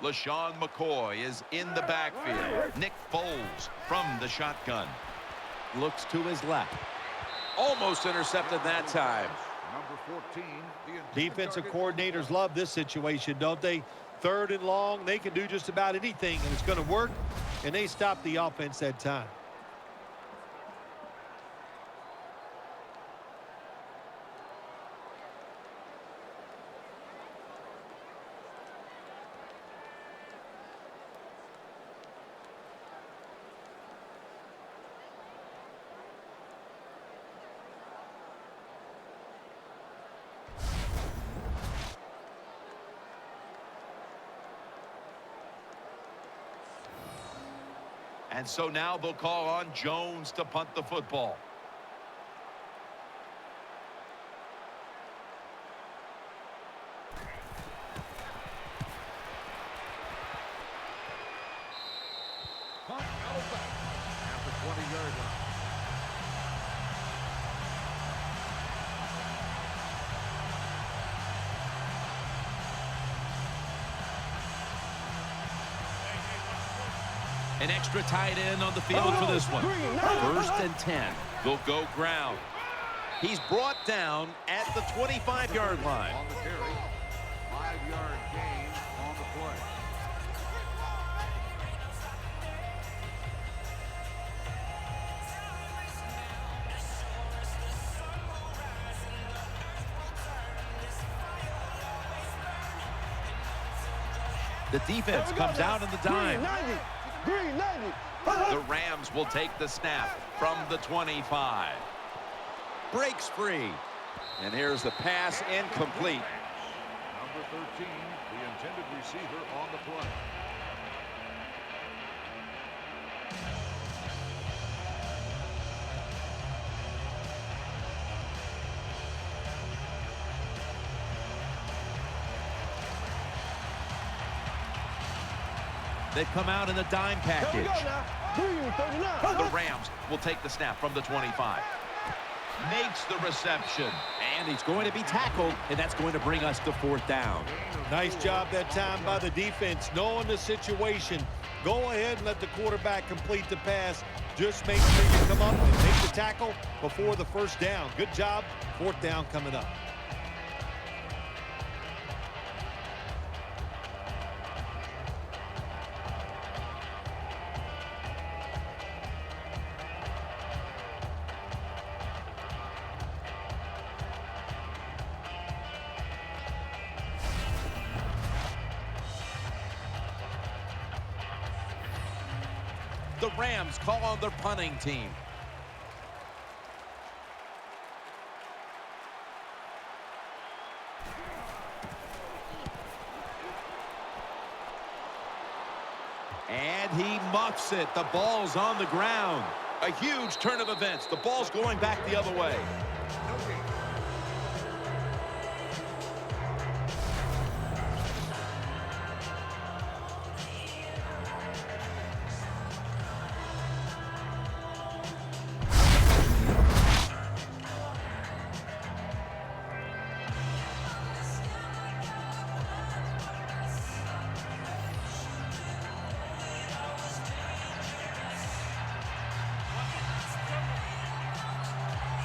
A: LaShawn McCoy is in the backfield. Nick Foles from the shotgun. Looks to his left. Almost intercepted that time.
F: Number 14.
B: Defensive coordinators love this situation, don't they? 3rd and long, they can do just about anything, and it's going to work, and they stop the offense that time.
A: And so now they'll call on Jones to punt the football.
F: Punt out of bounds at the 20-yard line.
A: An extra tight end on the field for this one. 1st and 10. They'll go ground. He's brought down at the 25-yard line.
F: On the carry. 5-yard gain on the play.
A: The defense comes out in the dime.
G: 390. 390.
A: The Rams will take the snap from the 25. Breaks free. And here's the pass incomplete.
F: Number 13, the intended receiver on the play.
A: They've come out in the dime
G: Here we
A: package.
G: go now. 339.
A: The Rams will take the snap from the 25. Makes the reception. And he's going to be tackled, and that's going to bring us to 4th down.
B: Nice job that time by the defense, knowing the situation. Go ahead and let the quarterback complete the pass. Just make sure you come up and make the tackle before the 1st down. Good job. 4th down coming up.
A: The Rams call on their punting team. And he muffs it. The ball's on the ground. A huge turn of events. The ball's going back the other way.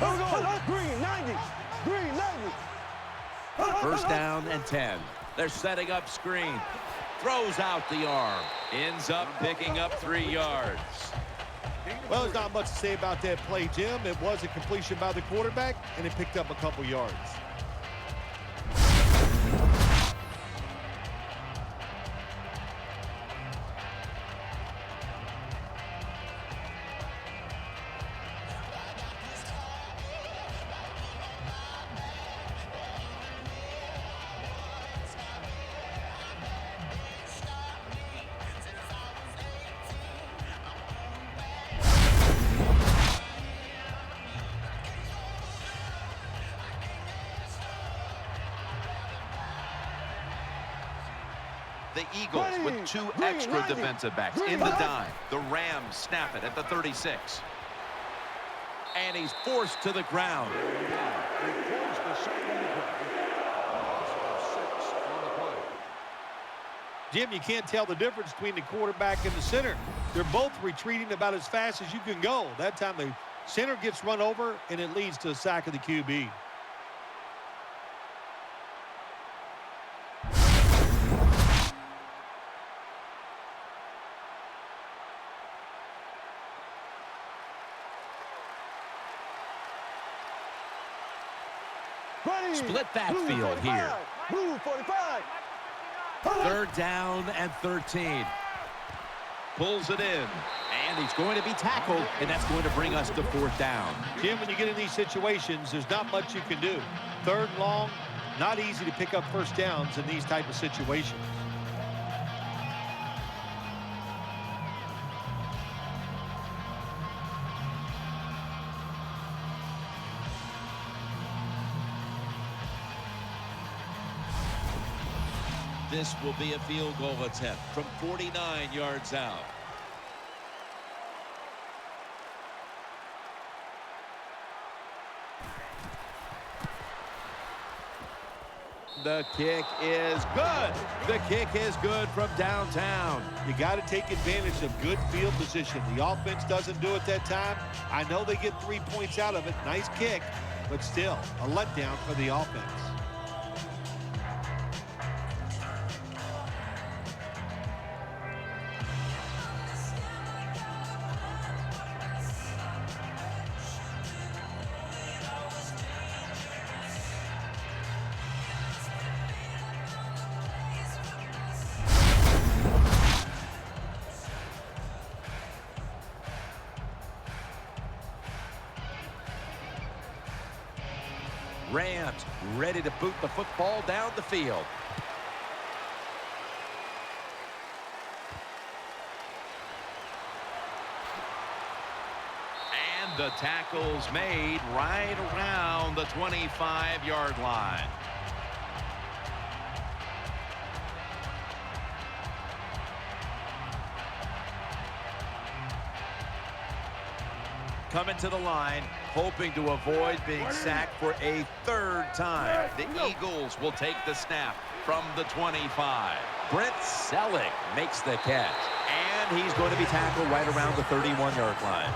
G: Here we go. 390. 390.
A: 1st down and 10. They're setting up screen. Throws out the arm. Ends up picking up 3 yards.
B: Well, there's not much to say about that play, Jim. It was a completion by the quarterback, and it picked up a couple yards.
A: The Eagles with 2 extra defensive backs in the dime. The Rams snap it at the 36. And he's forced to the ground.
F: They force the second loss of 6 on the play.
B: Jim, you can't tell the difference between the quarterback and the center. They're both retreating about as fast as you can go. That time the center gets run over, and it leads to a sack of the QB.
A: Split backfield here.
G: Blue 45.
A: 3rd down and 13. Pulls it in. And he's going to be tackled, and that's going to bring us to 4th down.
B: Jim, when you get in these situations, there's not much you can do. 3rd and long, not easy to pick up 1st downs in these type of situations.
A: This will be a field goal attempt from 49 yards out. The kick is good. The kick is good from downtown.
B: You got to take advantage of good field position. The offense doesn't do it that time. I know they get 3 points out of it. Nice kick, but still a letdown for the offense.
A: Rams ready to boot the football down the field. And the tackle's made right around the 25-yard line. Coming to the line, hoping to avoid being sacked for a third time. The Eagles will take the snap from the 25. Brent Selleck makes the catch. And he's going to be tackled right around the 31-yard line.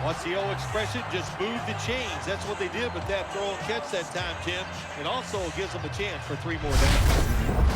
B: What's the old expression? Just move the chains. That's what they did with that throw and catch that time, Tim. It also gives them a chance for 3 more downs.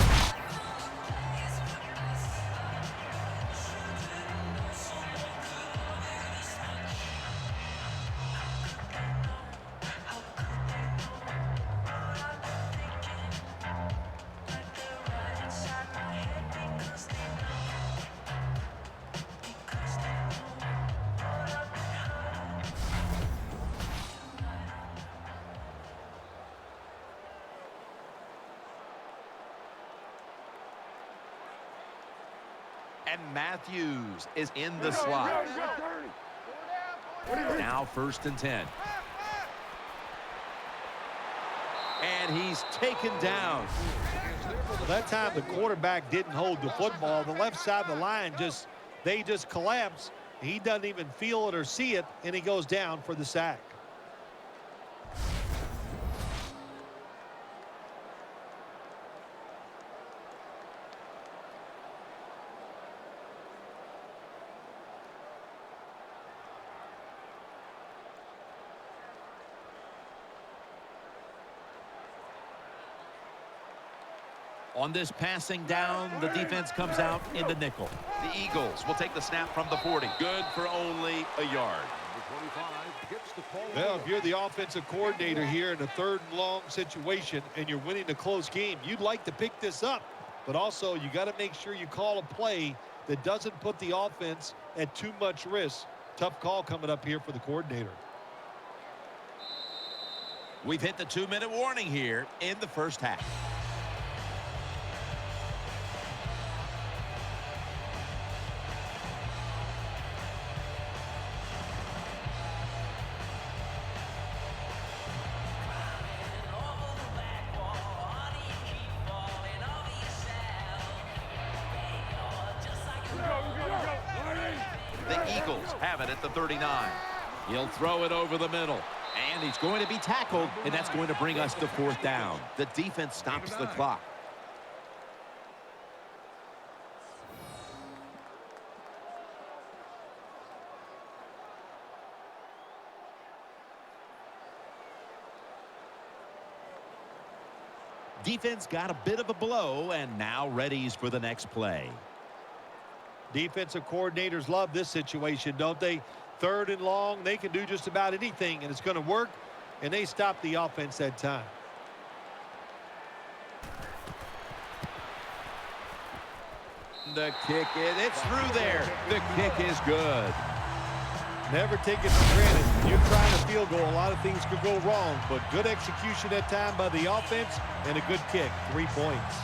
A: And Matthews is in the slot. Now 1st and 10. And he's taken down.
B: Well, that time the quarterback didn't hold the football. The left side of the line they just collapse. He doesn't even feel it or see it, and he goes down for the sack.
A: On this passing down, the defense comes out in the nickel. The Eagles will take the snap from the 40. Good for only a yard.
B: Well, if you're the offensive coordinator here in a 3rd and long situation and you're winning a close game, you'd like to pick this up. But also, you got to make sure you call a play that doesn't put the offense at too much risk. Tough call coming up here for the coordinator.
A: We've hit the 2-minute warning here in the first half. The Eagles have it at the 39. He'll throw it over the middle. And he's going to be tackled, and that's going to bring us to 4th down. The defense stops the clock. Defense got a bit of a blow and now readies for the next play.
B: Defensive coordinators love this situation, don't they? 3rd and long, they can do just about anything, and it's going to work, and they stop the offense that time.
A: The kick, it's through there. The kick is good.
B: Never take it for granted. When you're trying a field goal, a lot of things could go wrong, but good execution that time by the offense and a good kick. 3 points.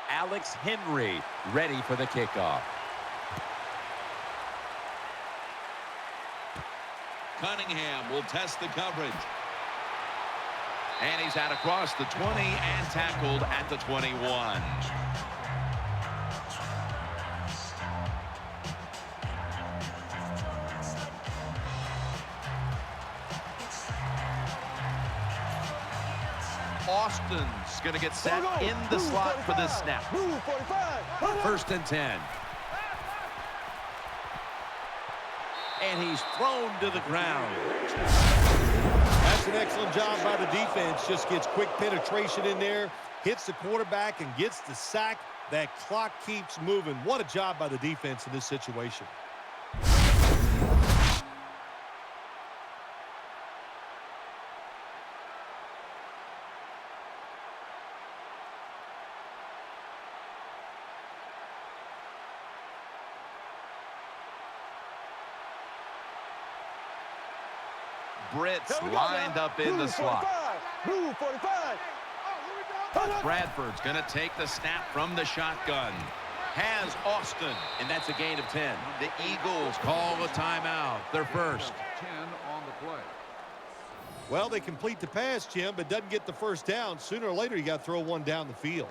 A: Alex Henry ready for the kickoff. Cunningham will test the coverage. And he's out across the 20 and tackled at the 21. Austin's going to get set in the slot for this snap. 1st and 10. And he's thrown to the ground.
B: That's an excellent job by the defense. Just gets quick penetration in there, hits the quarterback, and gets the sack. That clock keeps moving. What a job by the defense in this situation.
A: Brits lined up in the slot.
G: Blue 45.
A: Bradford's going to take the snap from the shotgun. Has Austin, and that's a gain of 10. The Eagles call a timeout. Their first.
F: 10 on the play.
B: Well, they complete the pass, Jim, but doesn't get the first down. Sooner or later, you got to throw one down the field.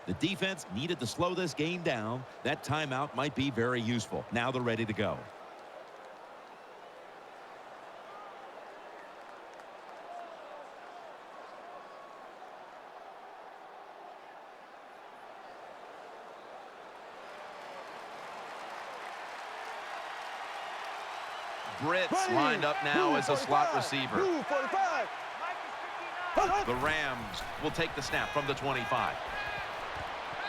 A: The defense needed to slow this game down. That timeout might be very useful. Now they're ready to go. Brits lined up now as a slot receiver.
G: Blue 45.
A: The Rams will take the snap from the 25.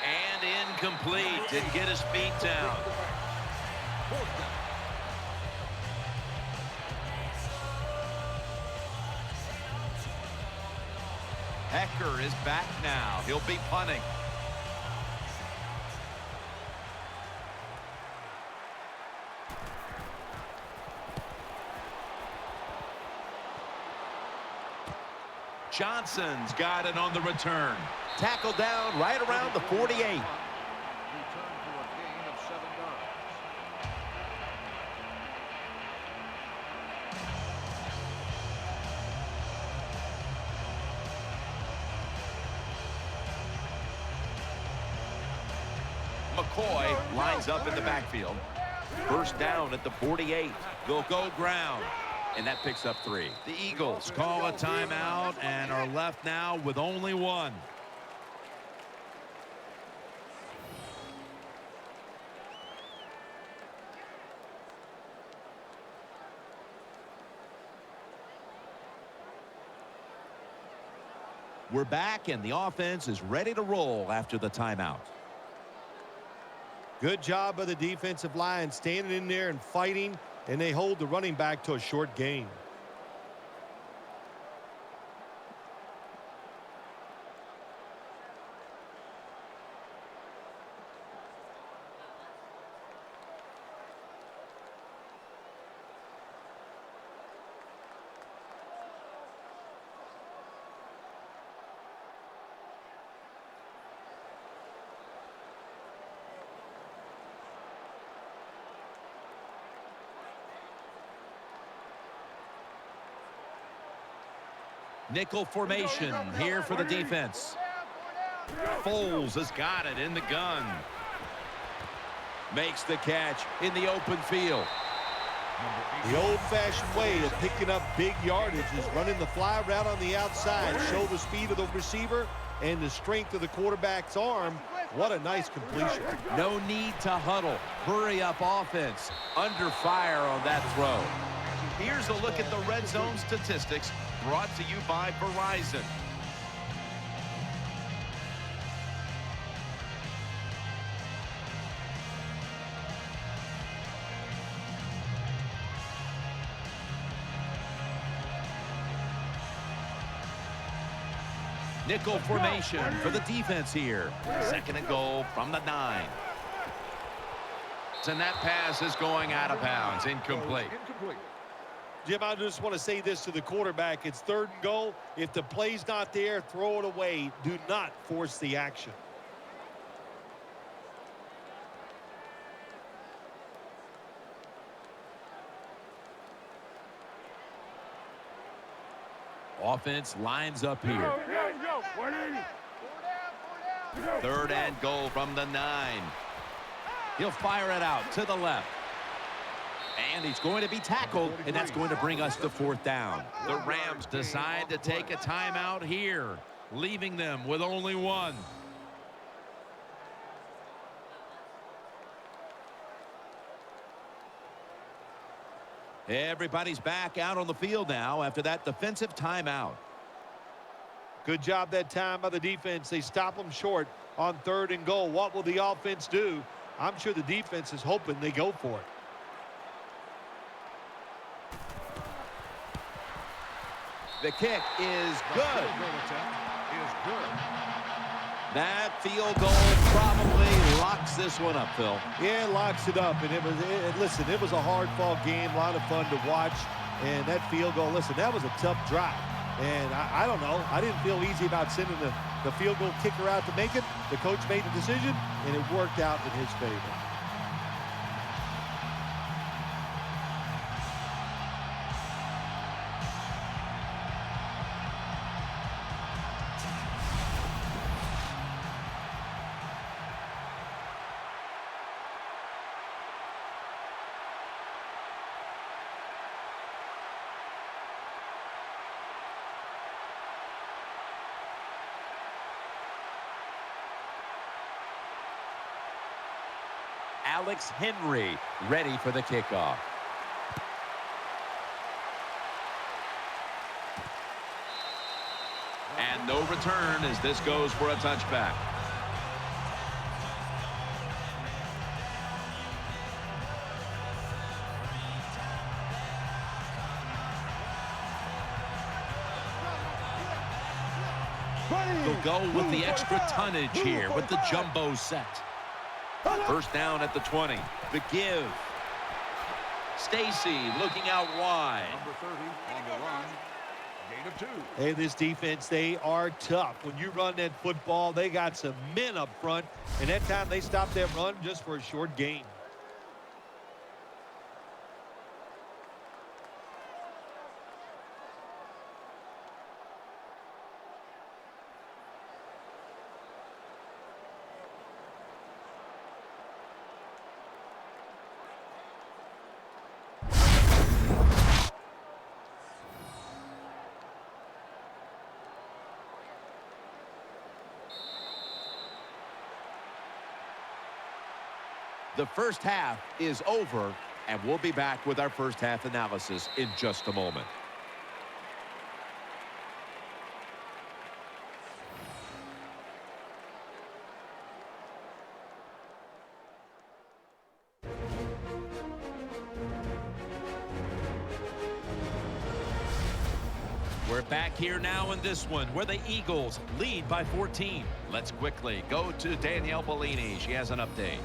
A: And incomplete. Didn't get his feet down. Hecker is back now. He'll be punting. Johnson's got it on the return. Tackled down right around the 48.
F: Return for a gain of 7 yards.
A: McCoy lines up in the backfield. First down at the 48. They'll go ground. And that picks up 3. The Eagles call a timeout and are left now with only 1. We're back, and the offense is ready to roll after the timeout.
B: Good job by the defensive line standing in there and fighting, and they hold the running back to a short gain.
A: Nickel formation here for the defense. Foles has got it in the gun. Makes the catch in the open field.
B: The old-fashioned way of picking up big yardage is running the fly route on the outside. Show the speed of the receiver and the strength of the quarterback's arm. What a nice completion.
A: No need to huddle. Hurry up offense. Under fire on that throw. Here's a look at the red zone statistics brought to you by Verizon. Nickel formation for the defense here. Second and goal from the 9. And that pass is going out of bounds. Incomplete.
B: Jim, I just want to say this to the quarterback. It's 3rd and goal. If the play's not there, throw it away. Do not force the action.
A: Offense lines up here. 3rd and goal from the 9. He'll fire it out to the left. And he's going to be tackled, and that's going to bring us to 4th down. The Rams decide to take a timeout here, leaving them with only 1. Everybody's back out on the field now after that defensive timeout.
B: Good job that time by the defense. They stop them short on 3rd and goal. What will the offense do? I'm sure the defense is hoping they go for it.
A: The kick is good. That field goal probably locks this one up, Phil.
B: Yeah, it locks it up. And listen, it was a hard-fought game, a lot of fun to watch. And that field goal, listen, that was a tough drive. And I don't know, I didn't feel easy about sending the field goal kicker out to make it. The coach made the decision, and it worked out in his favor.
A: Alex Henry ready for the kickoff. And no return as this goes for a touchback. They'll go with the extra tonnage here with the jumbo set. First down at the 20. The give. Stacy looking out wide.
F: Number 30 on the run. Gain of 2.
B: Hey, this defense, they are tough. When you run that football, they got some men up front. And that time they stopped that run just for a short gain.
A: The first half is over, and we'll be back with our first half analysis in just a moment. We're back here now in this one where the Eagles lead by 14. Let's quickly go to Danielle Bellini. She has an update.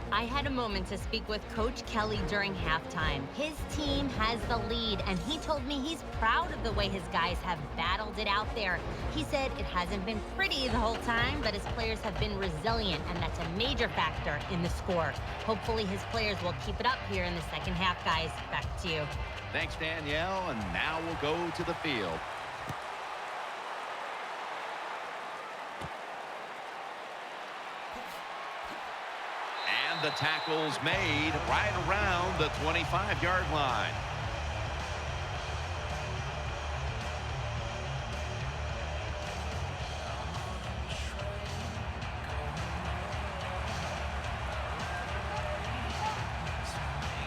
H: I had a moment to speak with Coach Kelly during halftime. His team has the lead, and he told me he's proud of the way his guys have battled it out there. He said it hasn't been pretty the whole time, but his players have been resilient, and that's a major factor in the score. Hopefully his players will keep it up here in the second half, guys. Back to you.
A: Thanks, Danielle, and now we'll go to the field. And the tackle's made right around the 25-yard line.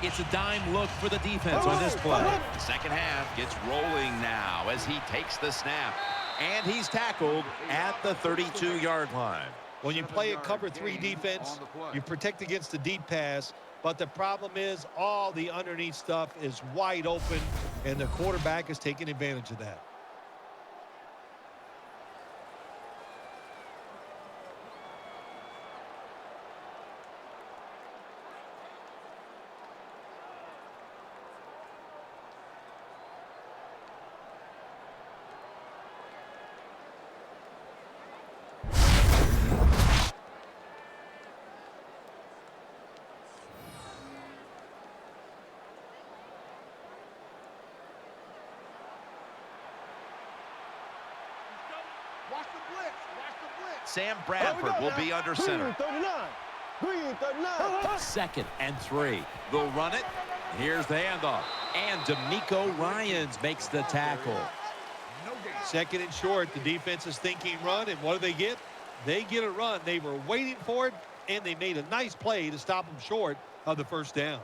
A: It's a dime look for the defense on this play. The second half gets rolling now as he takes the snap. And he's tackled at the 32-yard line.
B: When you play a cover 3 defense, you protect against the deep pass, but the problem is all the underneath stuff is wide open, and the quarterback is taking advantage of that.
F: Watch the blitz. Watch the blitz.
A: Sam Bradford will be under center.
G: 39. 39.
A: Second and 3. They'll run it. Here's the handoff. And D'Amico Ryans makes the tackle.
F: No gain.
B: Second and short, the defense is thinking run, and what do they get? They get a run. They were waiting for it, and they made a nice play to stop them short of the first down.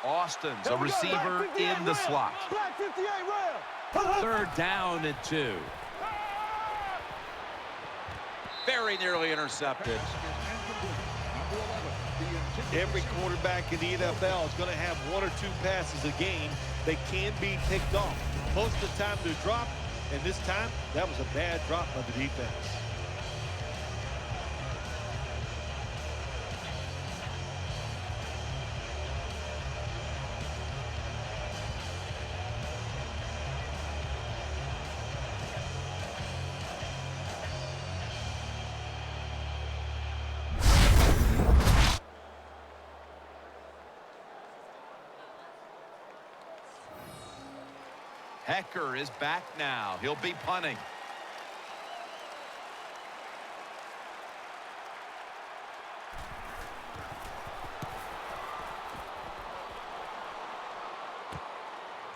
A: Austin's a receiver in the slot.
G: Black 58 round.
A: Third down and 2. Very nearly intercepted.
B: Every quarterback in the NFL is going to have 1 or 2 passes a game that can be picked off. Most of the time they're dropped, and this time that was a bad drop by the defense.
A: Hecker is back now. He'll be punting.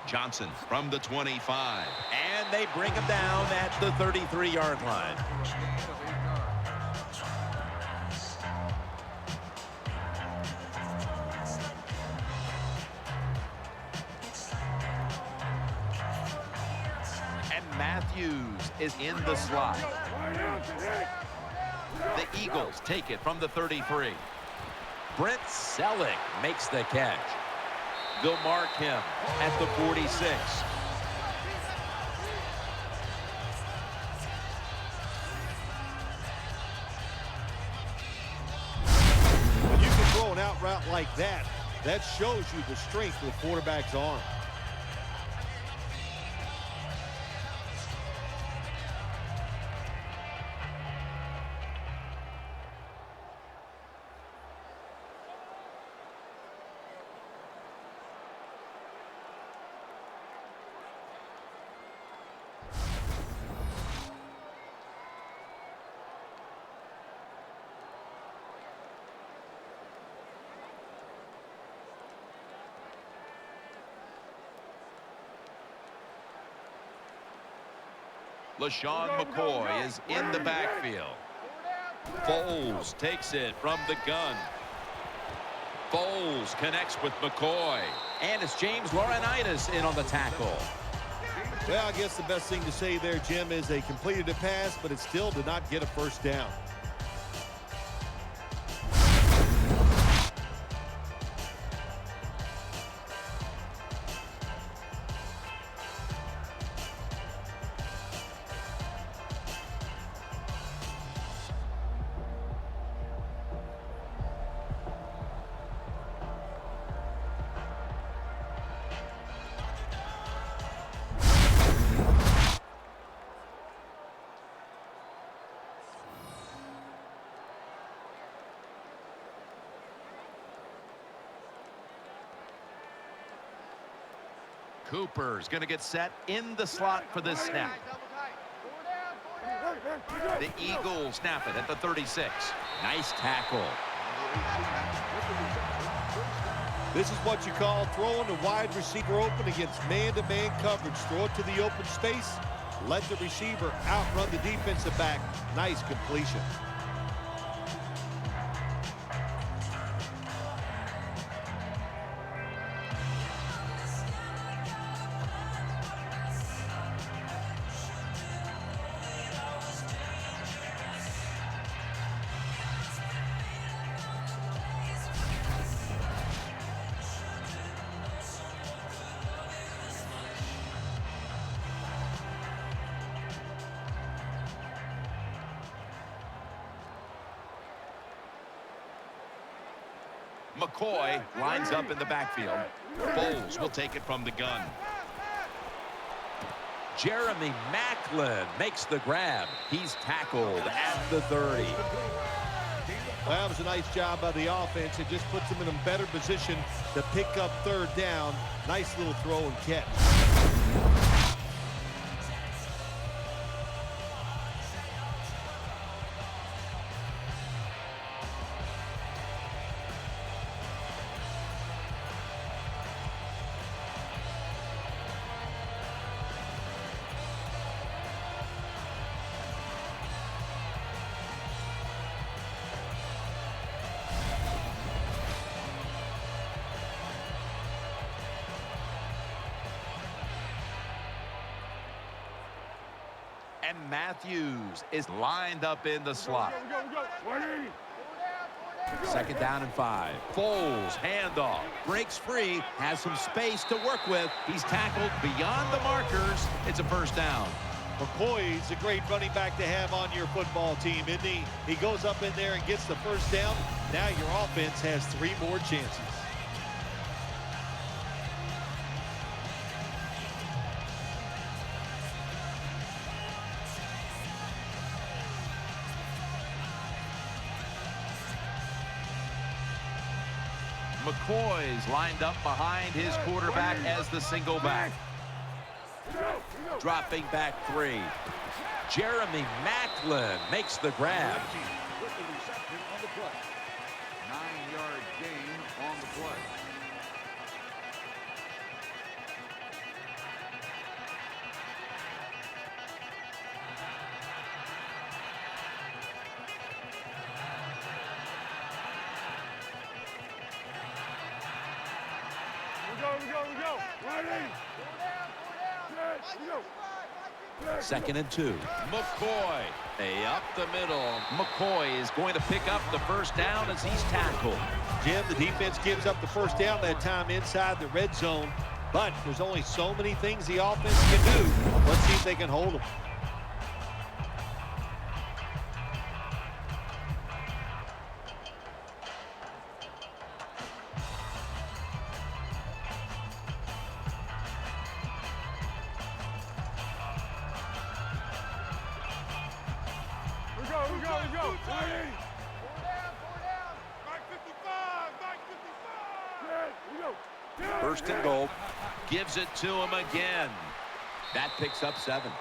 A: Johnson from the 25. And they bring him down at the 33-yard line. Matthews is in the slot. The Eagles take it from the 33. Brent Selleck makes the catch. They'll mark him at the 46.
B: When you can throw an out route like that, that shows you the strength of the quarterback's arm.
A: LaShawn McCoy is in the backfield. Foles takes it from the gun. Foles connects with McCoy. And it's James Laurinaitis in on the tackle.
B: Well, I guess the best thing to say there, Jim, is they completed a pass, but it still did not get a first down.
A: Cooper's going to get set in the slot for this snap. The Eagles snap it at the 36. Nice tackle.
B: This is what you call throwing the wide receiver open against man-to-man coverage. Throw it to the open space. Let the receiver outrun the defensive back. Nice completion.
A: McCoy lines up in the backfield. Foles will take it from the gun. Jeremy Maclin makes the grab. He's tackled at the 30.
B: Well, that was a nice job by the offense. It just puts them in a better position to pick up third down. Nice little throw and catch.
A: And Matthews is lined up in the slot.
C: We go. 180.
A: Second down and 5. Foles, handoff, breaks free, has some space to work with. He's tackled beyond the markers. It's a first down.
B: McCoy's a great running back to have on your football team, isn't he? He goes up in there and gets the first down. Now your offense has 3 more chances.
A: McCoy's lined up behind his quarterback as the single back. Dropping back 3. Jeremy Maclin makes the grab.
F: With the reception on the play. 9-yard gain on the play.
C: We go. 180. We go.
A: Second and 2. McCoy, up the middle. McCoy is going to pick up the first down as he's tackled.
B: Jim, the defense gives up the first down that time inside the red zone, but there's only so many things the offense can do. Let's see if they can hold them.
C: We go. 180. 55.
A: First and goal. Gives it to him again. That picks up 7.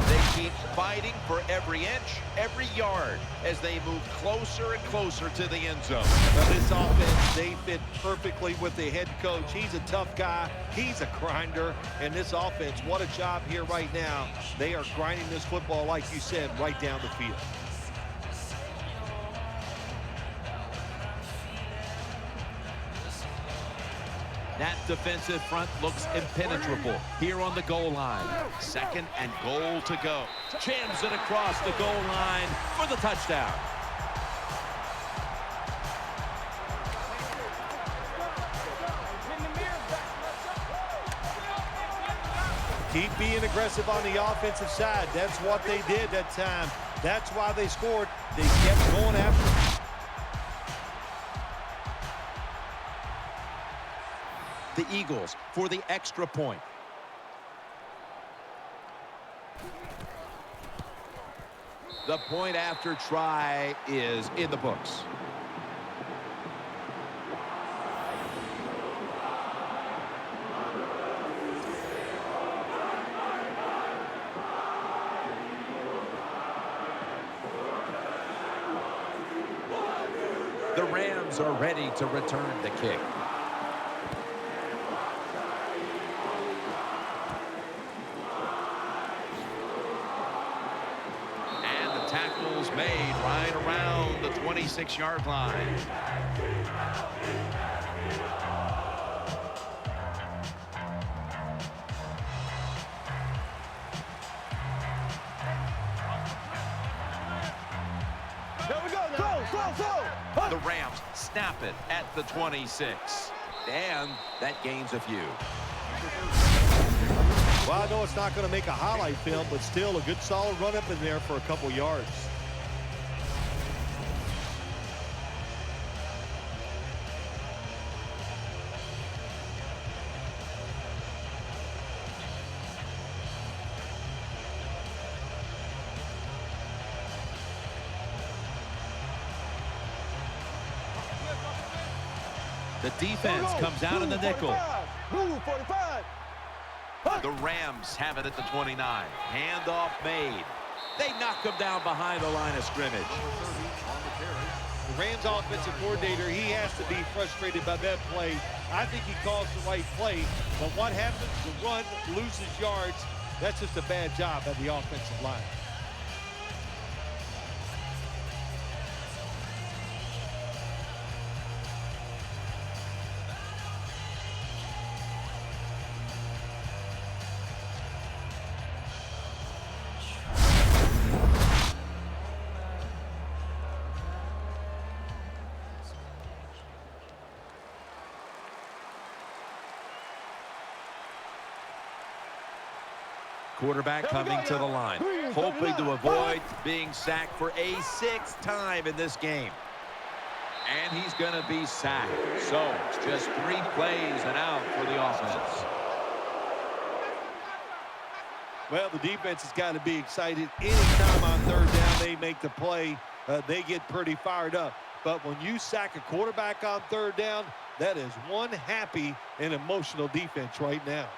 A: They keep fighting for every inch, every yard as they move closer and closer to the end zone.
B: Now this offense, they fit perfectly with the head coach. He's a tough guy. He's a grinder. And this offense, what a job here right now. They are grinding this football, like you said, right down the field.
A: That defensive front looks impenetrable here on the goal line. Second and goal to go. Jams it across the goal line for the touchdown.
B: Keep being aggressive on the offensive side. That's what they did that time. That's why they scored. They kept going after it.
A: The Eagles for the extra point. The point after try is in the books. The Rams are ready to return the kick. Tackles made right around the 26-yard line.
G: There we go now. Go.
A: The Rams snap it at the 26. And that gains a few.
B: Well, I know it's not going to make a highlight film, but still a good solid run up in there for a couple yards.
A: The defense comes out in the nickel.
G: Move 45.
A: The Rams have it at the 29. Handoff made. They knock him down behind the line of scrimmage.
B: The Rams offensive coordinator, he has to be frustrated by that play. I think he calls the right play, but what happens? The run loses yards. That's just a bad job by the offensive line.
A: Quarterback coming to the line, hoping to avoid being sacked for a 6th time in this game. And he's going to be sacked. So it's just 3 plays and out for the offense.
B: Well, the defense has got to be excited. Anytime on 3rd down they make the play, they get pretty fired up. But when you sack a quarterback on 3rd down, that is one happy and emotional defense right now.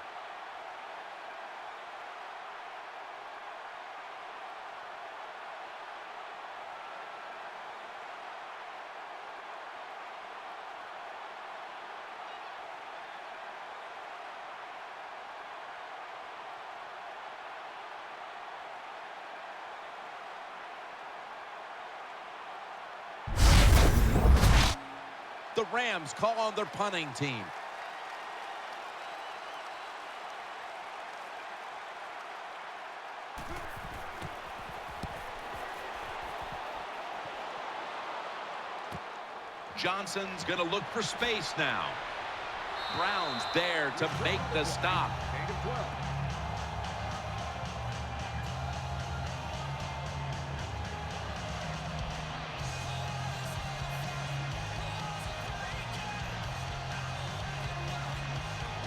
A: The Rams call on their punting team. Johnson's going to look for space now. Brown's there to make the stop.
F: Gain of 12.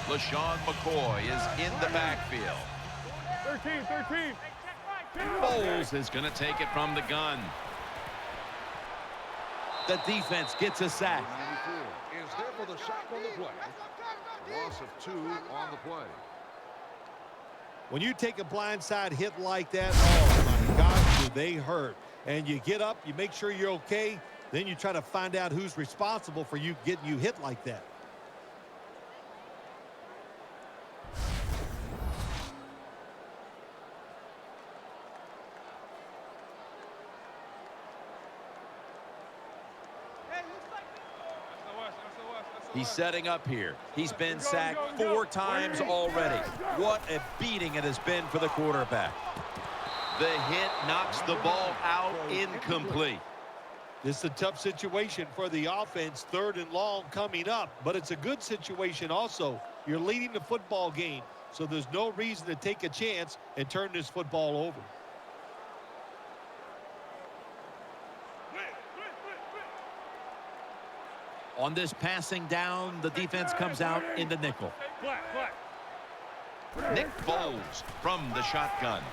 A: LaShawn McCoy is in the backfield.
C: 13.
A: Bowles is going to take it from the gun. The defense gets a sack.
F: 94 is there for the sack on the play. Loss of 2 on the play.
B: When you take a blindside hit like that, oh my gosh, do they hurt. And you get up, you make sure you're okay, then you try to find out who's responsible for you getting you hit like that.
A: He's setting up here. He's been sacked 4 times already. What a beating it has been for the quarterback. The hit knocks the ball out incomplete.
B: This is a tough situation for the offense, 3rd and long coming up, but it's a good situation also. You're leading the football game, so there's no reason to take a chance and turn this football over.
A: On this passing down, the defense comes out in the nickel. Nick Foles from the shotgun.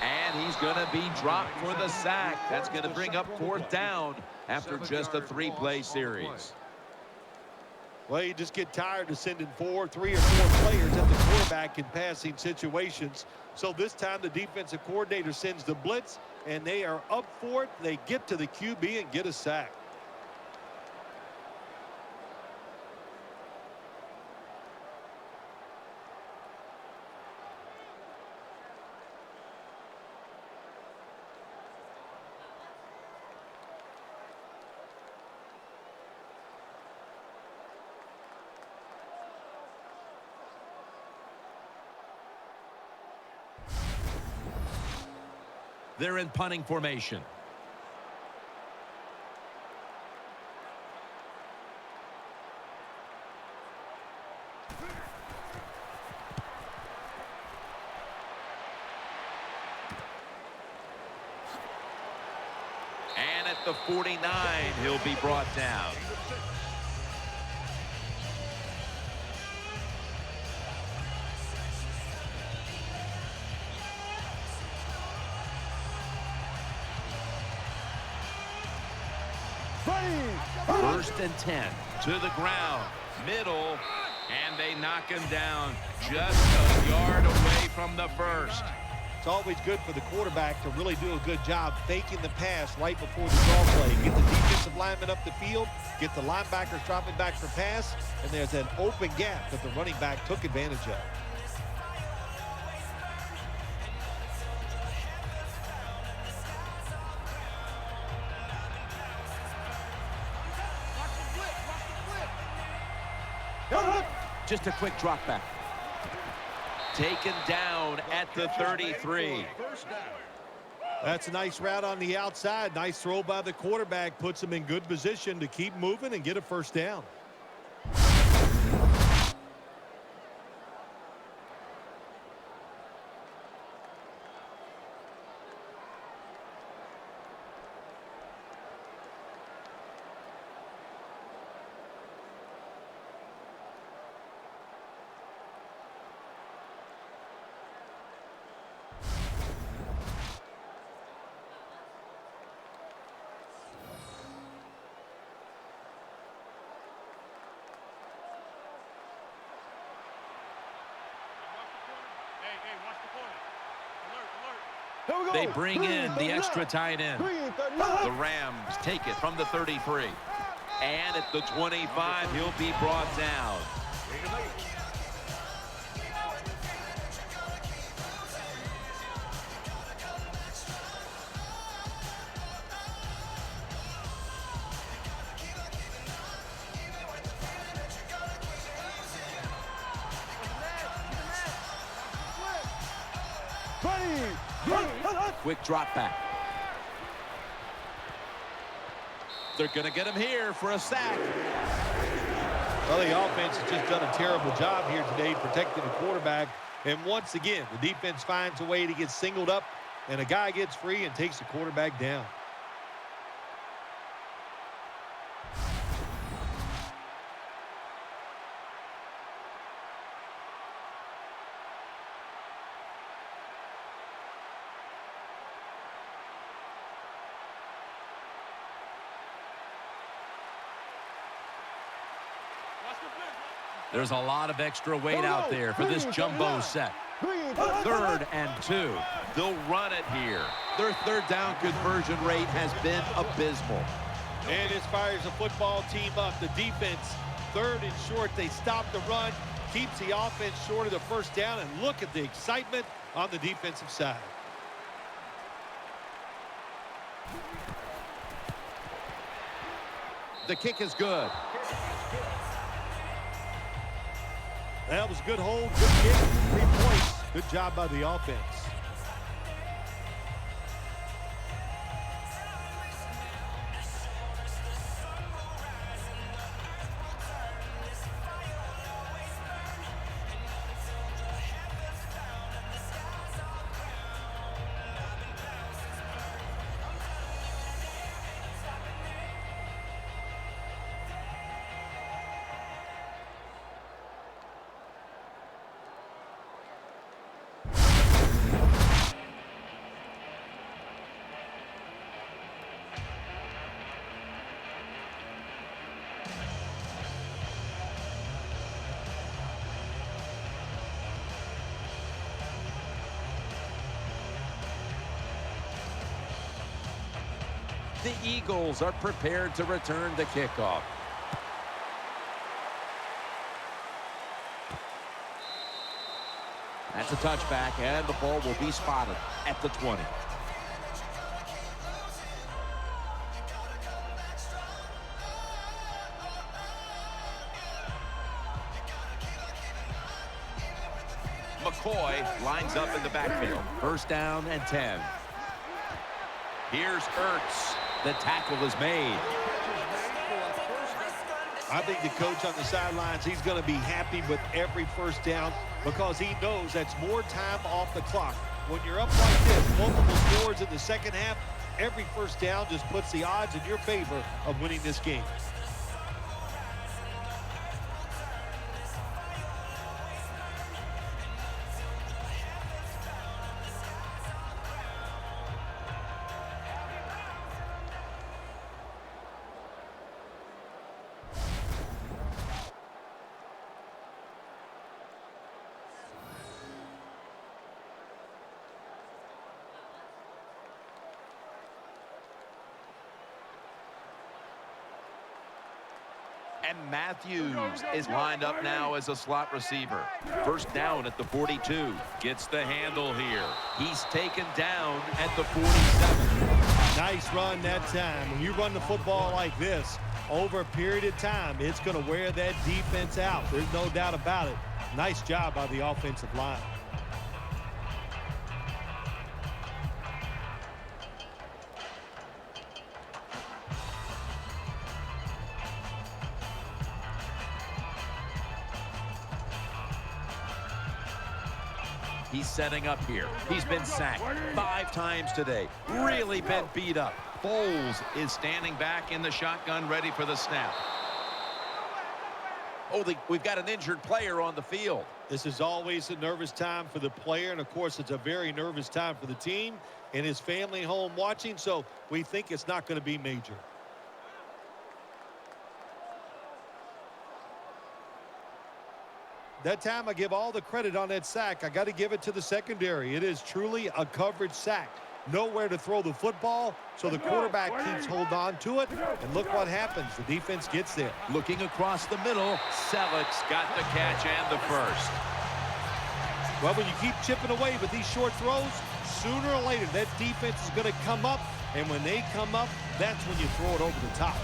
A: And he's going to be dropped for the sack. That's going to bring up 4th down after just a 3-play series.
B: Well, you just get tired of sending 3 or 4 players at the quarterback in passing situations. So this time the defensive coordinator sends the blitz, and they are up for it. They get to the QB and get a sack.
A: They're in punting formation. And at the 49, he'll be brought down. First and 10 to the ground, middle, and they knock him down just a yard away from the first.
B: It's always good for the quarterback to really do a good job faking the pass right before the draw play. Get the defensive lineman up the field, get the linebackers dropping back for pass, and there's an open gap that the running back took advantage of.
A: Just a quick drop back. Taken down at the 33.
B: That's a nice route on the outside. Nice throw by the quarterback. Puts him in good position to keep moving and get a first down.
G: Here we go.
A: They bring in the
G: 39.
A: extra tight end.
G: 39.
A: The Rams take it from the 33. And at the 25, he'll be brought down. Quick drop back. They're going to get him here for a sack.
B: Well, the offense has just done a terrible job here today protecting the quarterback. And once again, the defense finds a way to get singled up, and a guy gets free and takes the quarterback down.
A: There's a lot of extra weight out there for this jumbo set. 3rd and 2. They'll run it here. Their third down conversion rate has been abysmal.
B: And this fires the football team up. The defense, 3rd and short. They stop the run, keeps the offense short of the first down, and look at the excitement on the defensive side.
A: The kick is good.
B: That was a good hold, good kick, 3 points. Good job by the offense.
A: The Eagles are prepared to return the kickoff. That's a touchback, and the ball will be spotted at the 20. McCoy lines up in the backfield. 1st down and 10. Here's Ertz. The tackle is made.
B: I think the coach on the sidelines, he's going to be happy with every first down because he knows that's more time off the clock. When you're up like this, multiple scores in the second half, every first down just puts the odds in your favor of winning this game.
A: And Matthews is lined up now as a slot receiver. 1st down at the 42. Gets the handle here. He's taken down at the 47.
B: Nice run that time. When you run the football like this, over a period of time, it's going to wear that defense out. There's no doubt about it. Nice job by the offensive line.
A: He's setting up here. He's been sacked 5 times today. Really been beat up. Foles is standing back in the shotgun, ready for the snap. Oh, we've got an injured player on the field.
B: This is always a nervous time for the player, and of course it's a very nervous time for the team and his family home watching, so we think it's not going to be major. That time I give all the credit on that sack. I got to give it to the secondary. It is truly a coverage sack. Nowhere to throw the football, so the quarterback keeps holding on to it. And look what happens. The defense gets there.
A: Looking across the middle, Selleck's got the catch and the first.
B: Well, when you keep chipping away with these short throws, sooner or later that defense is going to come up. And when they come up, that's when you throw it over the top.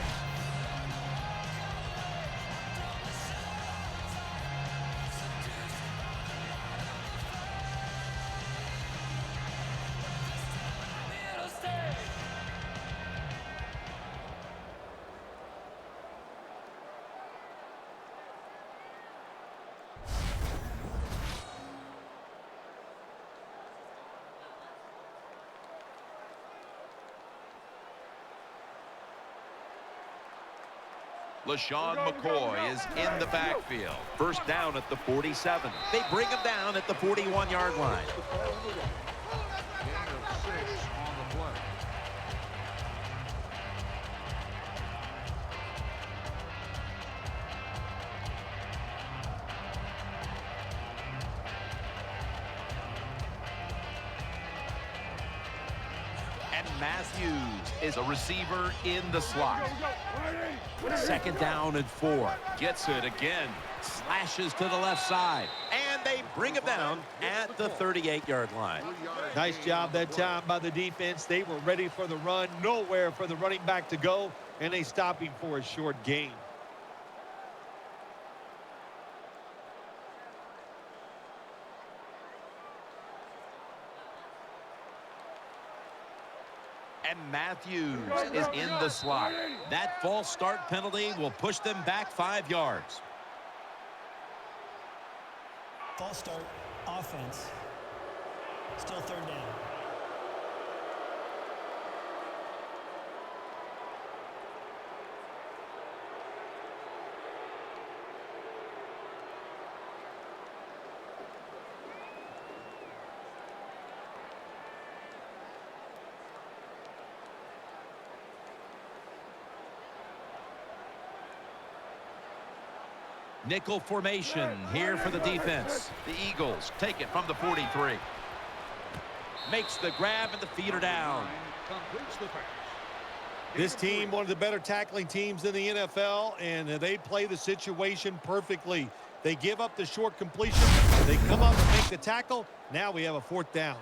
A: LaShawn McCoy is in the backfield. First down at the 47. They bring him down at the 41-yard line.
F: Gain of 6 on the play.
A: And Matthews is a receiver in the slot. Second down and 4. Gets it again. Slashes to the left side. And they bring him down at the 38-yard line.
B: Nice job that time by the defense. They were ready for the run. Nowhere for the running back to go. And they stop him for a short gain.
A: And Matthews is in the slot. That false start penalty will push them back 5 yards.
E: False start, offense. Still third down.
A: Nickel formation here for the defense. The Eagles take it from the 43. Makes the grab and the feet are down.
F: Completes the pass.
B: This team, one of the better tackling teams in the NFL, and they play the situation perfectly. They give up the short completion. They come up and make the tackle. Now we have a 4th down.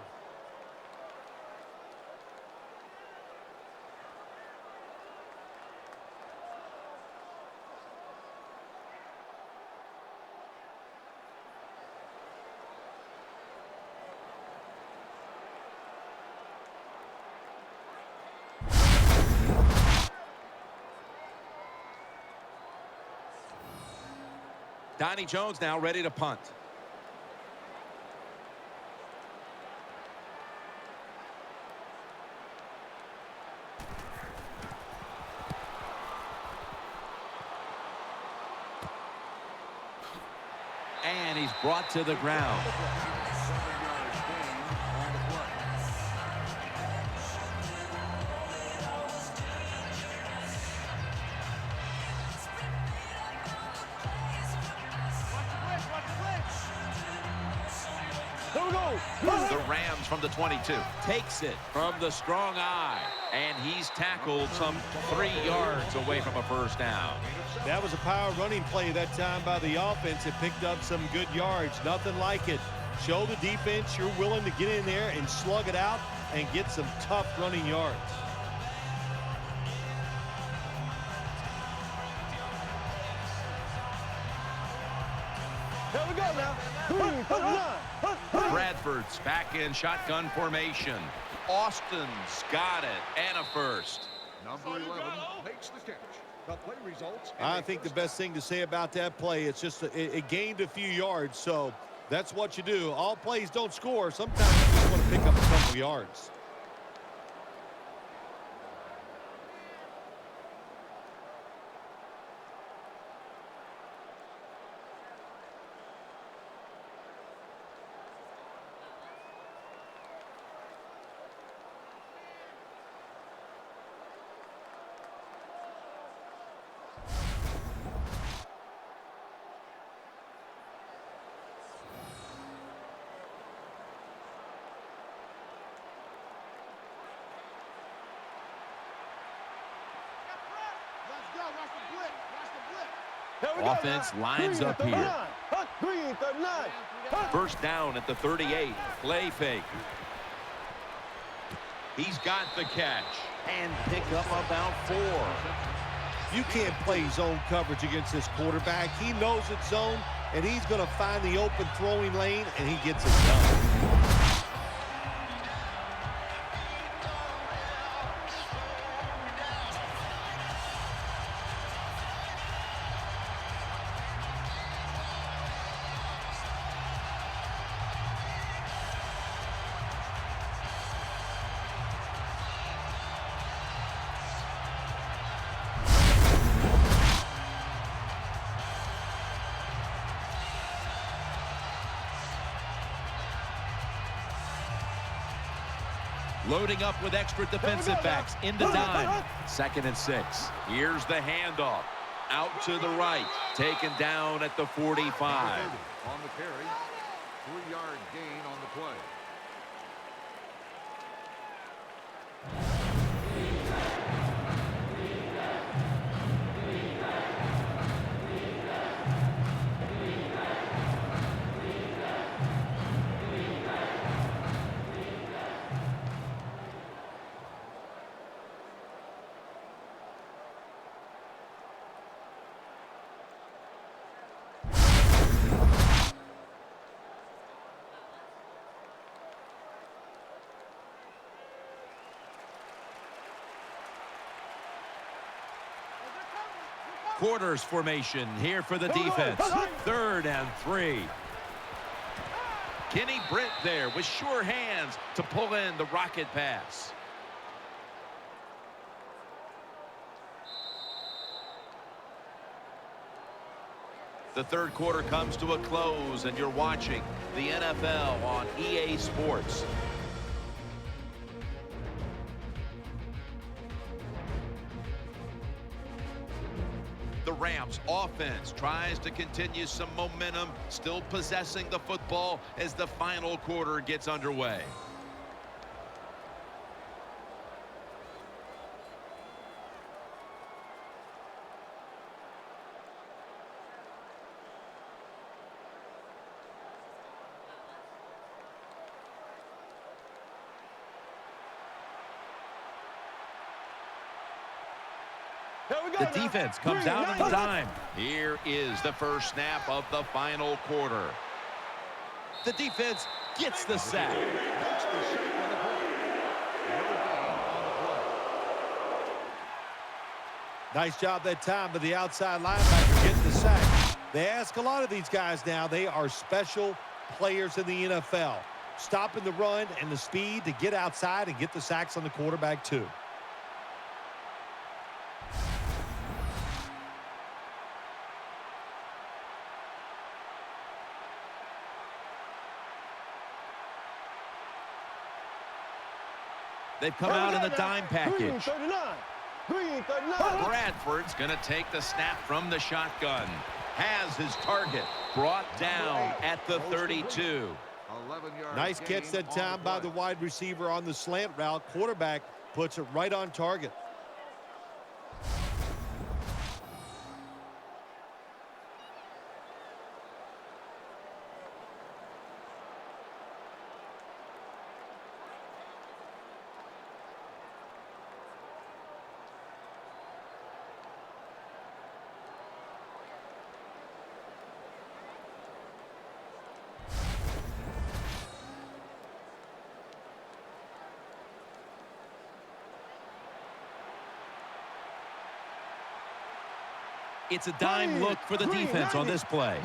A: Donnie Jones now ready to punt. And he's brought to the ground.
F: 7 yards gain on the play.
G: Here we go.
A: The Rams from the 22 takes it from the strong eye, and he's tackled some 3 yards away from a first down.
B: That was a power running play that time by the offense. It picked up some good yards. Nothing like it. Show the defense you're willing to get in there and slug it out and get some tough running yards.
G: Here we go now. 39.
A: Bradford's back in shotgun formation. Austin's got it, and a first.
F: Number 11 makes the catch. The play results.
B: I think the best thing to say about that play, it's just it gained a few yards, so that's what you do. All plays don't score. Sometimes you just want to pick up a couple yards.
A: Offense lines up here.
G: 39.
A: First down at the 38. Play fake. He's got the catch and pick up about 4.
B: You can't play zone coverage against this quarterback. He knows it's zone, and he's going to find the open throwing lane, and he gets it done.
A: Loading up with extra defensive backs into dime. 2nd and 6. Here's the handoff. Out to the right. Taken down at the 45.
F: On the carry. 3-yard gain on the play.
A: Quarters formation here for the defense. 3rd and 3. Kenny Britt there with sure hands to pull in the rocket pass. The 3rd quarter comes to a close, and you're watching the NFL on EA Sports. The Rams offense tries to continue some momentum, still possessing the football as the final quarter gets underway. The defense comes out on the dime. Here is the first snap of the final quarter. The defense gets the sack.
F: That's the sack on the play. No gain on the play.
B: Nice job that time by the outside linebacker getting the sack. They ask a lot of these guys now. They are special players in the NFL. Stopping the run and the speed to get outside and get the sacks on the quarterback too.
A: They've come out in the dime package.
G: 39.
A: Bradford's going to take the snap from the shotgun. Has his target brought down at the 32.
F: 11-yard
B: Nice catch that time by the wide receiver on the slant route. Quarterback puts it right on target.
A: It's a dime look for the defense on this play.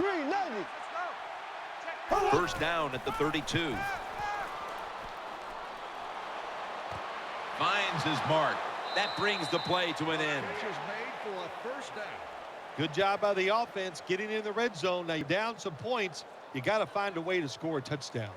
A: First down at the 32. Finds his mark. That brings the play to an end.
F: Catch is made for a first down.
B: Good job by the offense getting in the red zone. Now you're down some points. You got to find a way to score a touchdown.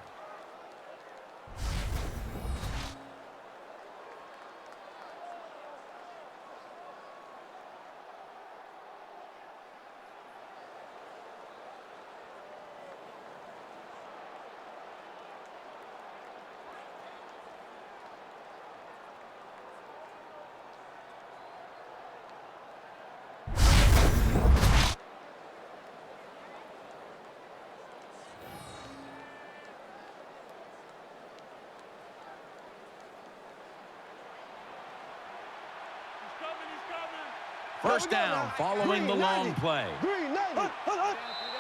A: First down following the long play.
G: Green 90.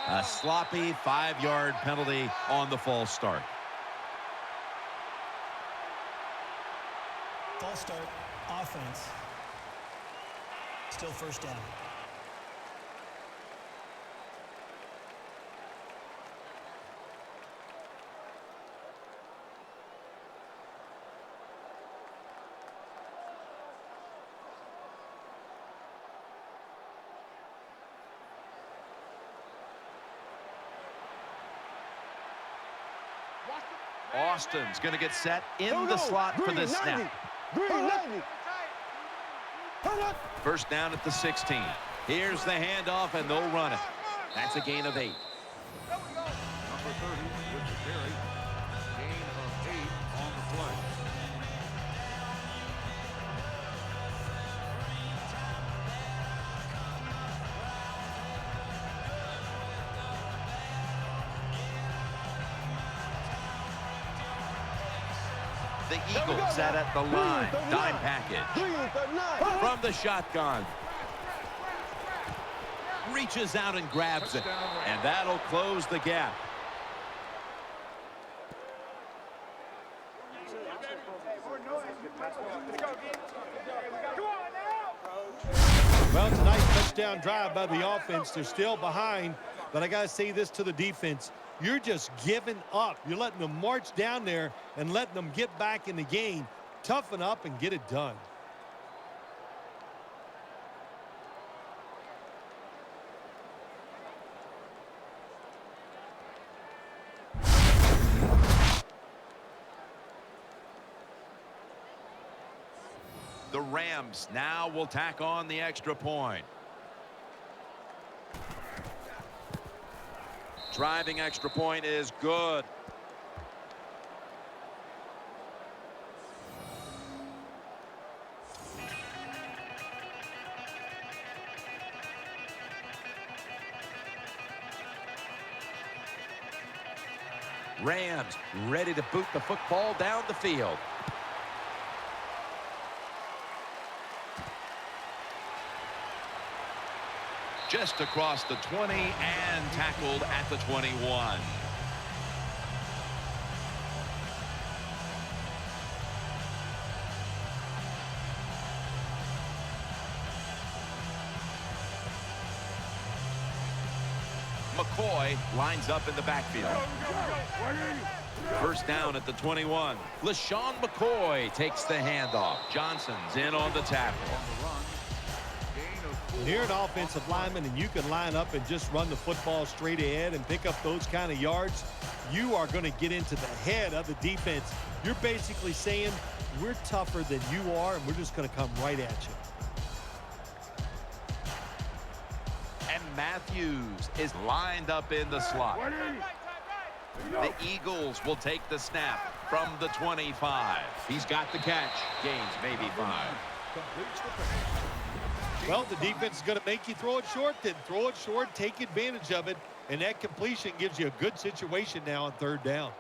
A: A sloppy 5-yard penalty on the false start.
E: False start, offense. Still first down.
A: Austin's going to get set in the slot for this snap.
G: Green 90.
A: First down at the 16. Here's the handoff, and they'll run it. That's a gain of 8.
F: Number 30 with the carry. Gain of 8 on the play.
A: The Eagles set at the line. Dime package.
G: Green 39.
A: From the shotgun. Reaches out and grabs it. And that'll close the gap.
B: Well, tonight's touchdown drive by the offense. They're still behind, but I got to say this to the defense. You're just giving up. You're letting them march down there and letting them get back in the game. Toughen up and get it done.
A: The Rams now will tack on the extra point. Driving extra point is good. Rams ready to boot the football down the field. Just across the 20 and tackled at the 21. McCoy lines up in the backfield. First down at the 21. LaShawn McCoy takes the handoff. Johnson's in on the tackle.
B: When you're an offensive lineman and you can line up and just run the football straight ahead and pick up those kind of yards, you are going to get into the head of the defense. You're basically saying, we're tougher than you are, and we're just going to come right at you.
A: And Matthews is lined up in the slot. The Eagles will take the snap from the 25. He's got the catch. Gains maybe 5.
B: Well, the defense is going to make you throw it short, then throw it short, take advantage of it, and that completion gives you a good situation now on third down.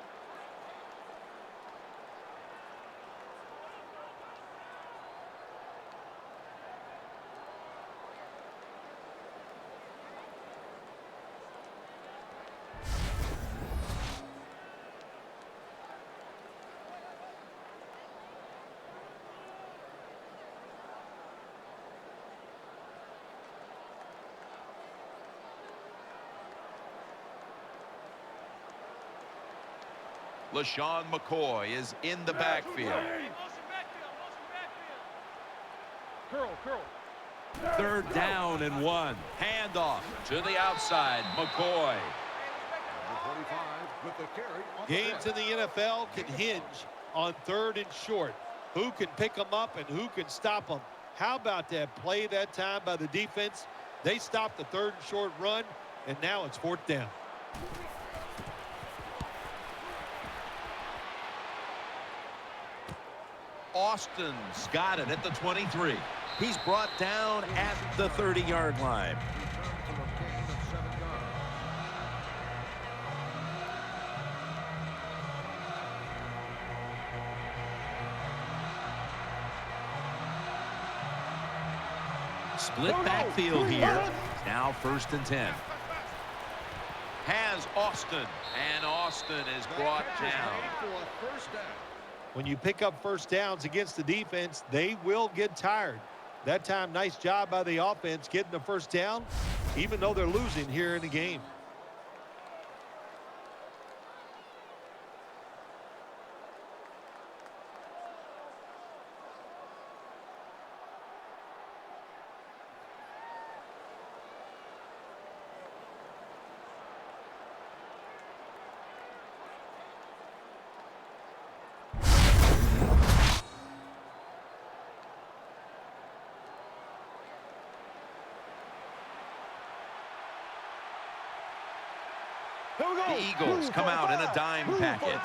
A: LaShawn McCoy is in the backfield. Third down and 1. Handoff to the outside. McCoy.
B: Games in the NFL can hinge on third and short. Who can pick them up and who can stop them? How about that play that time by the defense? They stopped the third and short run, and now it's fourth down.
A: Austin's got it at the 23. He's brought down at the 30-yard line. Split backfield here. Now 1st and 10. Has Austin, and Austin is brought down.
B: When you pick up first downs against the defense, they will get tired. That time, nice job by the offense getting the first down, even though they're losing here in the game.
A: The Eagles come out in a dime package.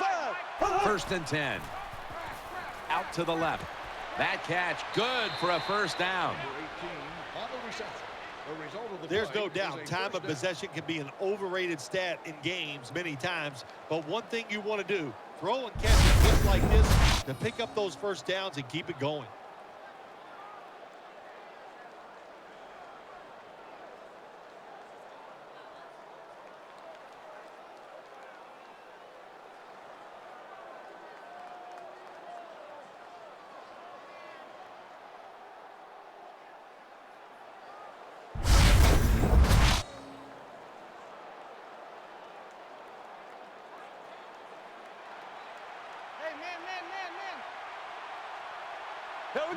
A: 1st and 10. Out to the left. That catch good for a first down.
B: There's no doubt time of possession can be an overrated stat in games many times. But one thing you want to do, throw and catch it just like this to pick up those first downs and keep it going.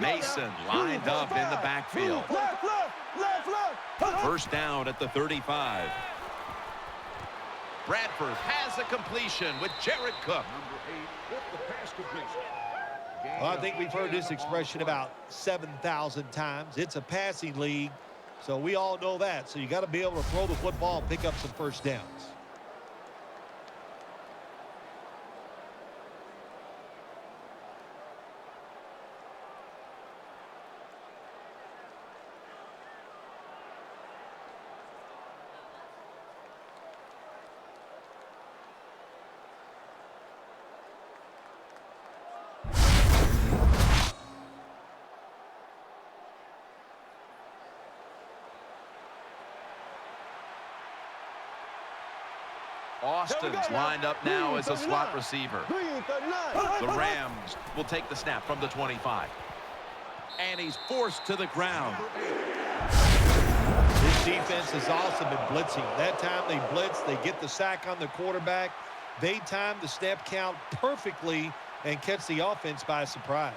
A: Mason lined up in the backfield. First down at the 35. Bradford has a completion with Jared Cook.
B: Well, I think we've heard this expression about 7,000 times. It's a passing league, so we all know that. So you got to be able to throw the football and pick up some first downs.
A: Austin's lined up now as a slot receiver. The Rams will take the snap from the 25. And he's forced to the ground.
B: This defense has also been blitzing. That time they blitz, they get the sack on the quarterback. They time the snap count perfectly and catch the offense by surprise.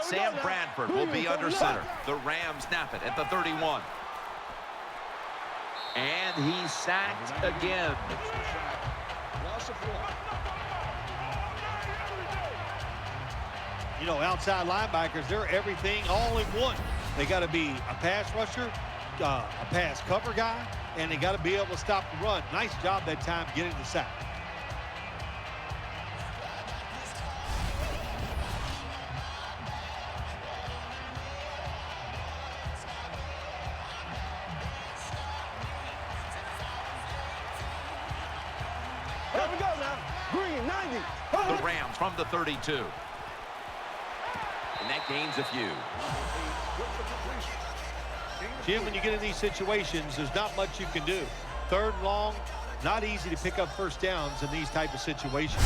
A: Sam Bradford will be under center. The Rams snap it at the 31. And he's sacked again.
B: You know, outside linebackers, they're everything all in one. They got to be a pass rusher, a pass cover guy, and they got to be able to stop the run. Nice job that time getting the sack.
A: The Rams from the 32. And that gains a few.
B: Jim, when you get in these situations, there's not much you can do. 3rd and long, not easy to pick up first downs in these type of situations.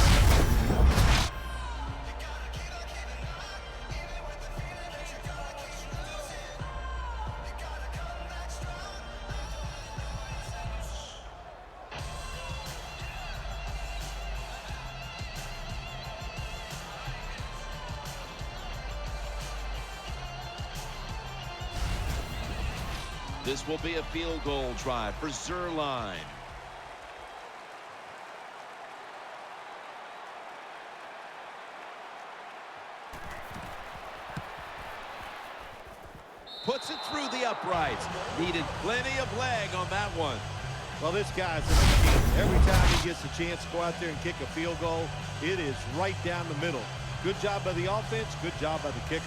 A: This will be a field goal try for Zerline. Puts it through the uprights. Needed plenty of leg on that one.
B: Well, this guy's a machine. Every time he gets a chance to go out there and kick a field goal, it is right down the middle. Good job by the offense, good job by the kicker.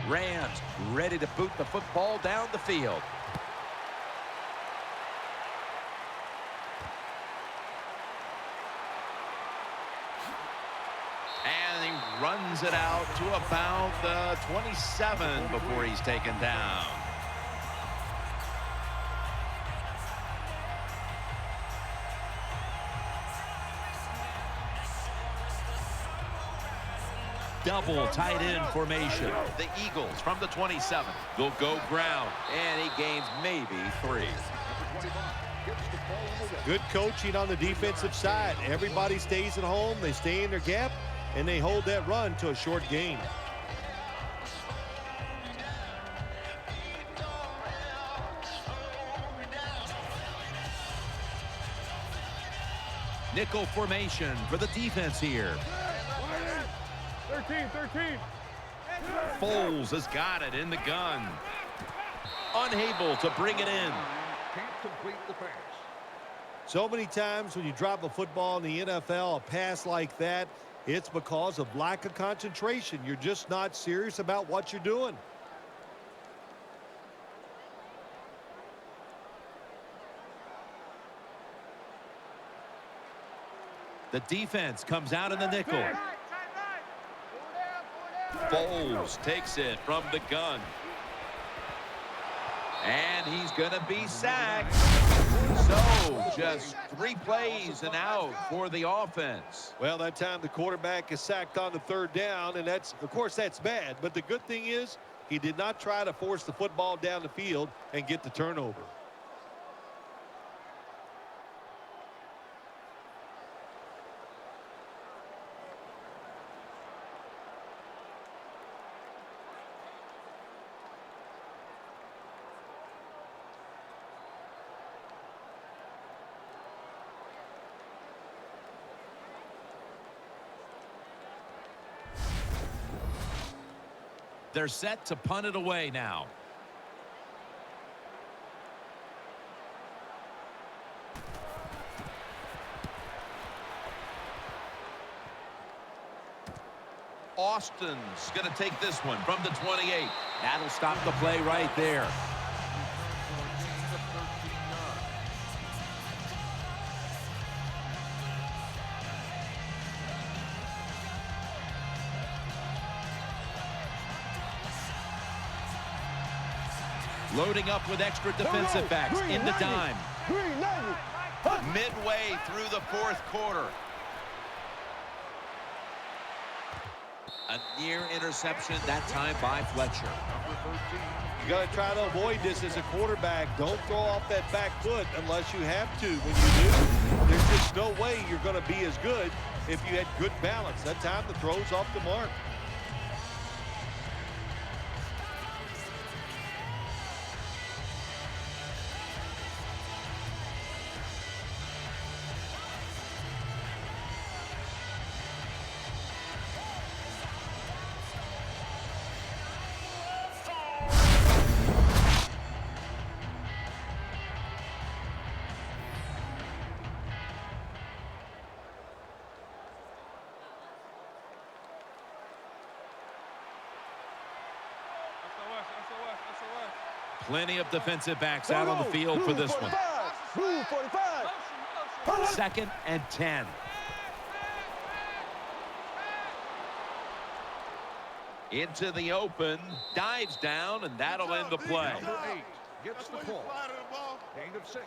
A: Rams ready to boot the football down the field. And he runs it out to about the 27 before he's taken down. Double tight end formation. The Eagles from the 27 will go ground, and he gains maybe 3.
B: Good coaching on the defensive side. Everybody stays at home. They stay in their gap, and they hold that run to a short gain.
A: Nickel formation for the defense here.
C: 13.
A: Foles has got it in the gun. Unable to bring it in.
F: Can't complete the pass.
B: So many times when you drop a football in the NFL, a pass like that, it's because of lack of concentration. You're just not serious about what you're doing.
A: The defense comes out in the nickel. Foles takes it from the gun. And he's going to be sacked. So just 3 plays and out for the offense.
B: Well, that time the quarterback is sacked on the 3rd down, and that's, of course, that's bad. But the good thing is he did not try to force the football down the field and get the turnover.
A: They're set to punt it away now. Austin's going to take this one from the 28. That'll stop the play right there. Loading up with extra defensive backs in the dime. Midway through the 4th quarter. A near interception, that time by Fletcher.
B: You got to try to avoid this as a quarterback. Don't throw off that back foot unless you have to. When you do, there's just no way you're going to be as good if you had good balance. That time the throw's off the mark.
A: Plenty of defensive backs out on the field for this one.
G: 45.
A: 2nd and 10. Into the open, dives down, and that'll end the play.
F: Number 8 gets the call. Gain of 6.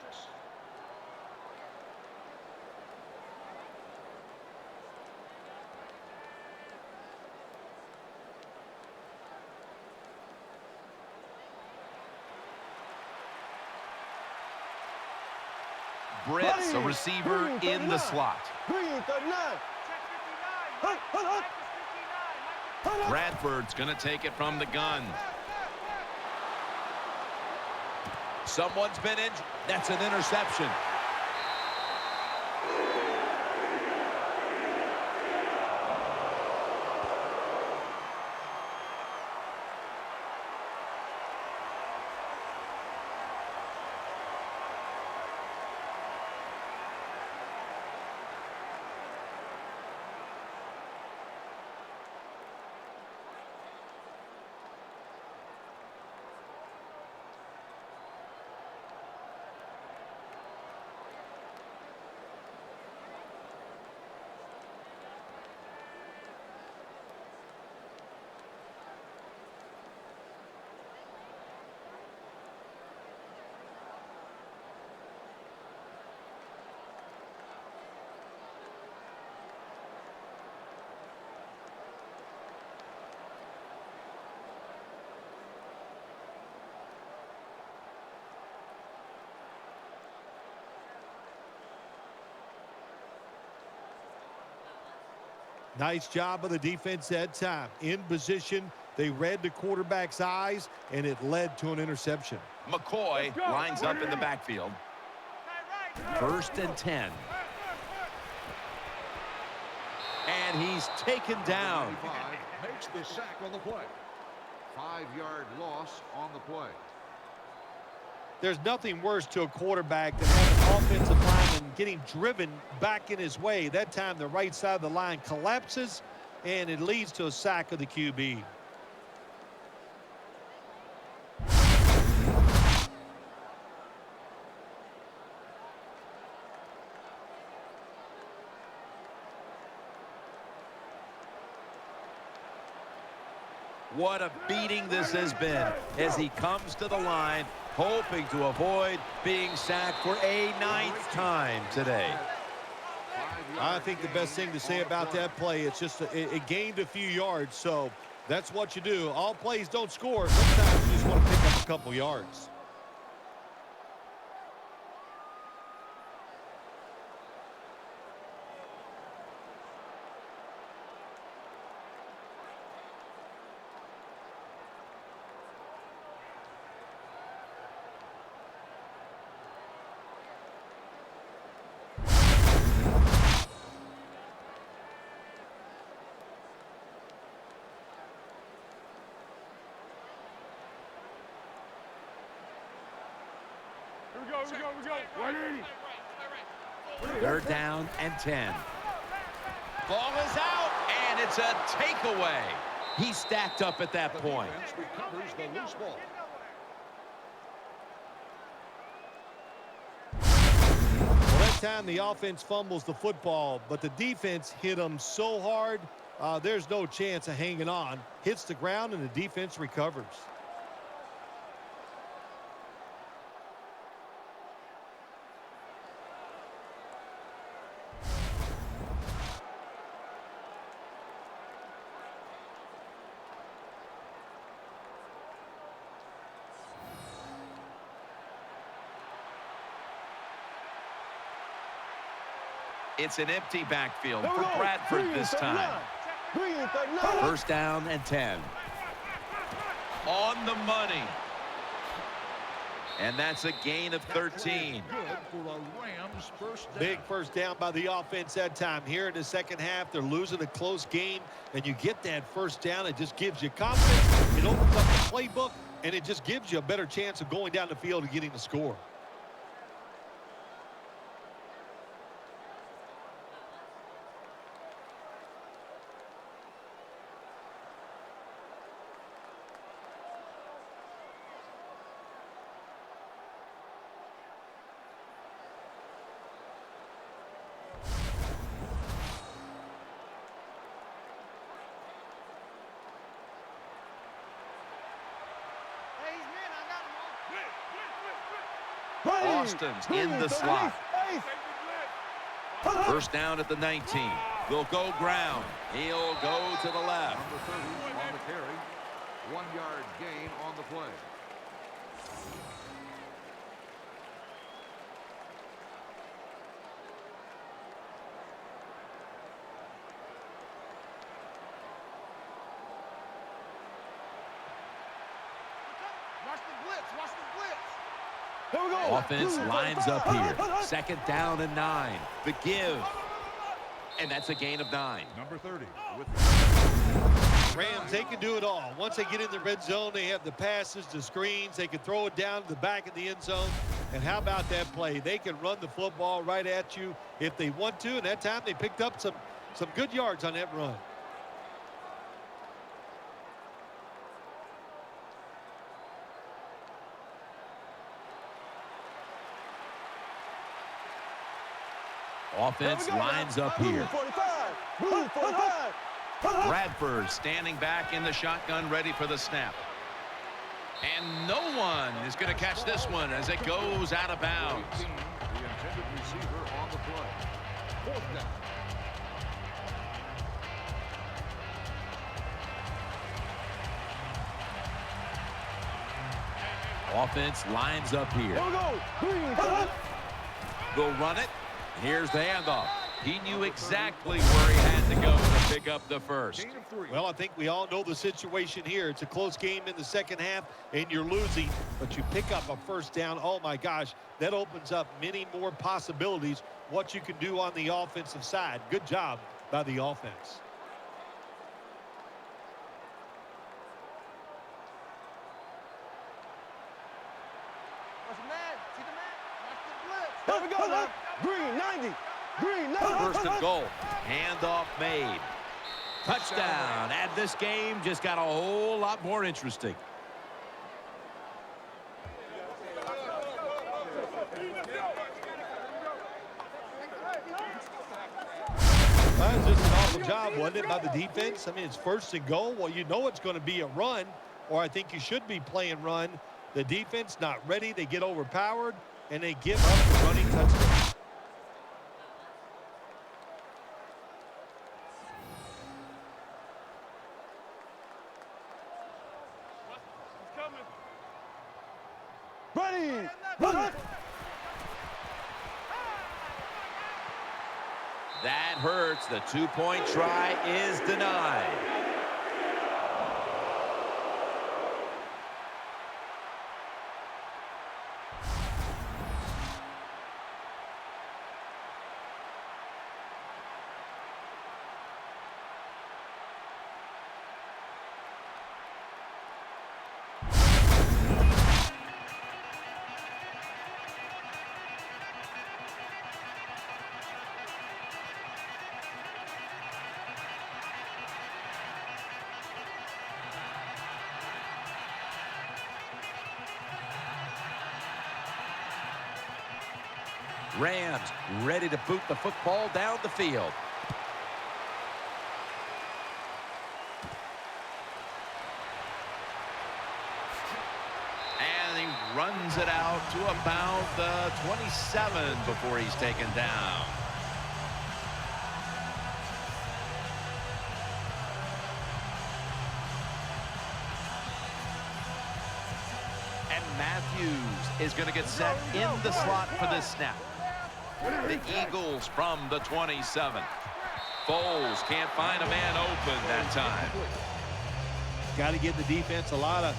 A: blitz, a receiver in the slot.
G: 3 and 39.
D: Check 59.
G: Hunt, hunt, hunt.
D: Mike is 59.
A: Bradford's going to take it from the gun. Someone's been injured. That's an interception.
B: Nice job of the defense that time. In position, they read the quarterback's eyes, and it led to an interception.
A: McCoy lines up in the backfield. First and 10. And he's taken down.
F: 25 makes the sack on the play. 5-yard loss on the play.
B: There's nothing worse to a quarterback than having an offensive lineman getting driven back in his way. That time the right side of the line collapses, and it leads to a sack of the QB.
A: What a beating this has been as he comes to the line, hoping to avoid being sacked for a 9th time today.
B: I think the best thing to say about that play, it's just it gained a few yards, so that's what you do. All plays don't score. Sometimes you just want to pick up a couple yards.
C: Here we go. 180.
A: They're down and 10. Ball is out, and it's a takeaway. He stacked up at that point.
F: Recovers the loose ball.
B: Well, that time the offense fumbles the football, but the defense hit them so hard, there's no chance of hanging on. Hits the ground, and the defense recovers.
A: It's an empty backfield for Bradford this time.
G: 3 and 39.
A: First down and 10. On the money. And that's a gain of 13.
F: Good for a Rams first down.
B: Big first down by the offense that time. Here in the second half, they're losing a close game, and you get that first down. It just gives you confidence. It opens up the playbook, and it just gives you a better chance of going down the field and getting the score.
A: Austin's in the slot. First down at the 19. They'll go ground. He'll go to the left.
F: Number 30 on the carry. 1-yard gain on the play.
G: Here we go.
A: Offense lines up here. 2nd down and 9. The give. And that's a gain of 9.
F: Number 30 with
B: Rams, they can do it all. Once they get in the red zone, they have the passes, the screens. They can throw it down to the back of the end zone. And how about that play? They can run the football right at you if they want to. And that time they picked up some good yards on that run.
A: Offense lines up here.
G: 45. 45.
A: Bradford standing back in the shotgun, ready for the snap. And no one is going to catch this one as it goes out of bounds.
F: 18, the intended receiver on the play. 4th down.
A: Offense lines up here.
G: Here we go. Green.
A: They'll run it. Here's the handoff. He knew exactly where he had to go to pick up the first.
F: Gain of 3.
B: Well, I think we all know the situation here. It's a close game in the second half, and you're losing, but you pick up a first down. Oh, my gosh, that opens up many more possibilities, what you can do on the offensive side. Good job by the offense.
D: Watch the man. See the man? Watch the blitz.
G: Here we go now. Green 90. Green 90.
A: First and goal. Handoff made. Touchdown. And this game just got a whole lot more interesting.
B: That was just an awful job, wasn't it, by the defense? I mean, it's 1st and goal. Well, you know it's going to be a run, or I think you should be playing run. The defense not ready. They get overpowered, and they give up the running touchdown.
G: Ready.
A: That hurts. The 2-point try is denied. Rams ready to boot the football down the field. And he runs it out to about the 27 before he's taken down. And Matthews is going to get set in the slot for this snap. The Eagles from the 27. Foles can't find a man open that time.
B: Got to give the defense a lot of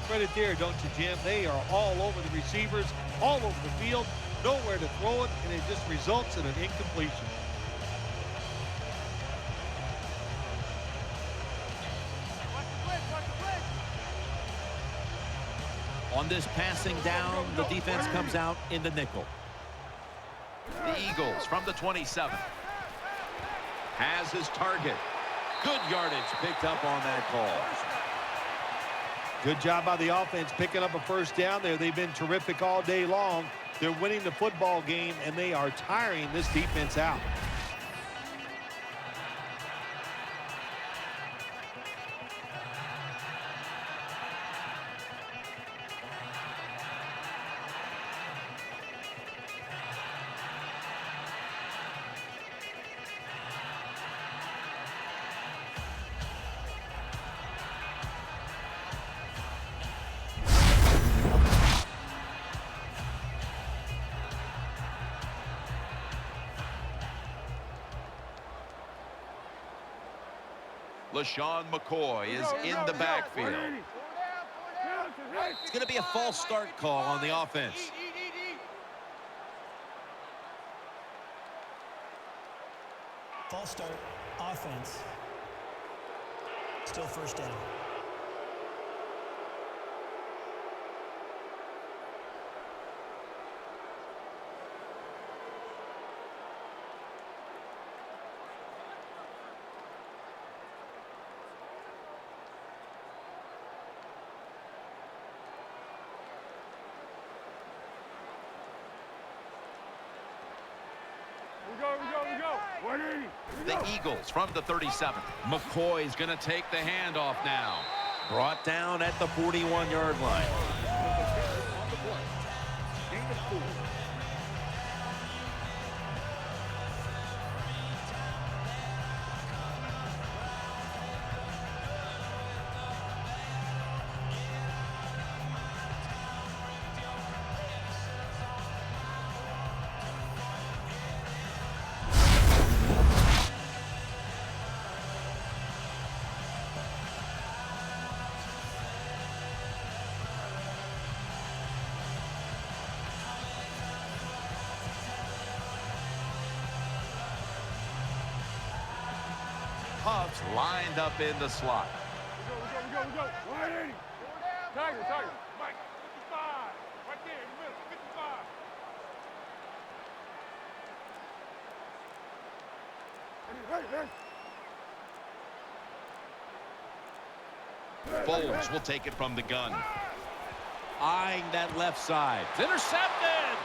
B: credit there, don't you, Jim? They are all over the receivers, all over the field, nowhere to throw it, and it just results in an incompletion.
D: Watch the blitz. Watch the blitz.
A: On this passing down, the defense comes out in the nickel. The Eagles from the 27. Has his target. Good yardage picked up on that call.
B: Good job by the offense picking up a first down there. They've been terrific all day long. They're winning the football game, and they are tiring this defense out.
A: LaShawn McCoy is in the backfield. It's going to be a false start call on the offense.
E: Ball start, offense. Still first down.
C: We go. 180.
A: The Eagles from the 37. McCoy's going to take the handoff now. Brought down at the 41-yard line.
F: On the play. Gain of 4.
A: Puffs lined up in the slot.
C: We go. 180. Tiger. Mike, 55. Right there in the middle. 55.
A: Foles will take it from the gun. Eyeing that left side. It's intercepted.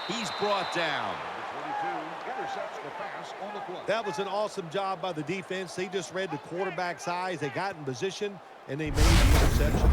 A: He's brought down.
F: Number 22 intercepts the pass on the play.
B: That was an awesome job by the defense. They just read the quarterback's eyes. They got in position, and they made the interception.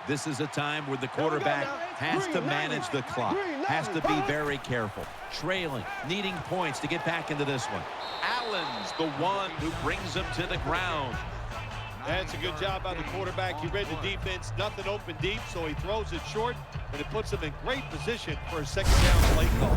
A: This is a time where the quarterback has to manage the clock, has to be very careful. Trailing, needing points to get back into this one. Allen's the one who brings him to the ground.
B: That's a good job by the quarterback. He read the defense, nothing open deep, so he throws it short, and it puts him in great position for a second down play call.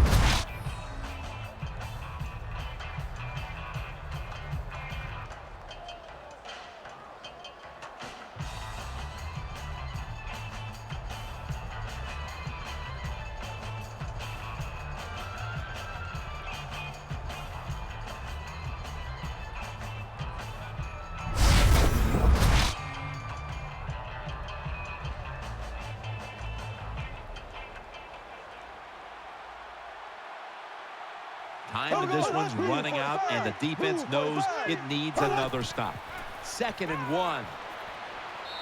A: Time of this one's running out, and the defense knows it needs another stop. 2nd and 1.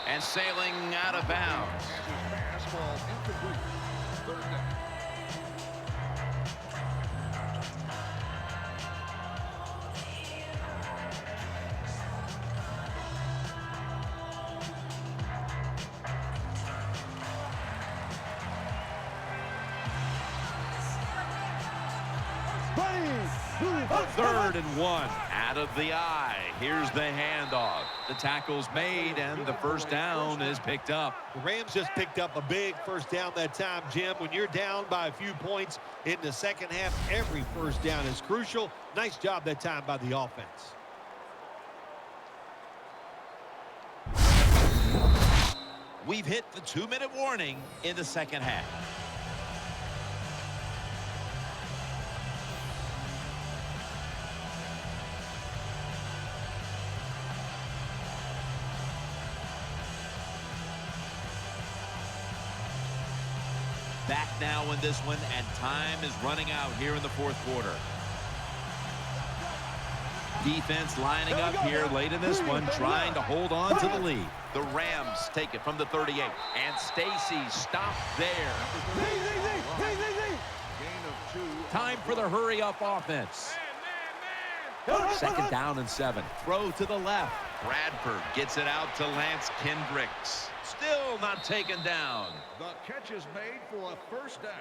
A: And sailing out of bounds.
F: Pass ball incomplete. 3rd down.
A: Third and 1. Out of the eye. Here's the handoff. The tackle's made, and the first down is picked up.
B: The Rams just picked up a big first down that time, Jim. When you're down by a few points in the second half, every first down is crucial. Nice job that time by the offense.
A: We've hit the 2-minute warning in the second half. Back now in this one, and time is running out here in the 4th quarter. Defense lining up here late in this one, trying to hold on to the lead. The Rams take it from the 38, and Stacy stopped there.
F: Gain of 2.
A: Time for the hurry-up offense.
C: Man.
A: Second down and 7. Throw to the left. Bradford gets it out to Lance Kendricks. Still not taken down.
F: The catch is made for a first down.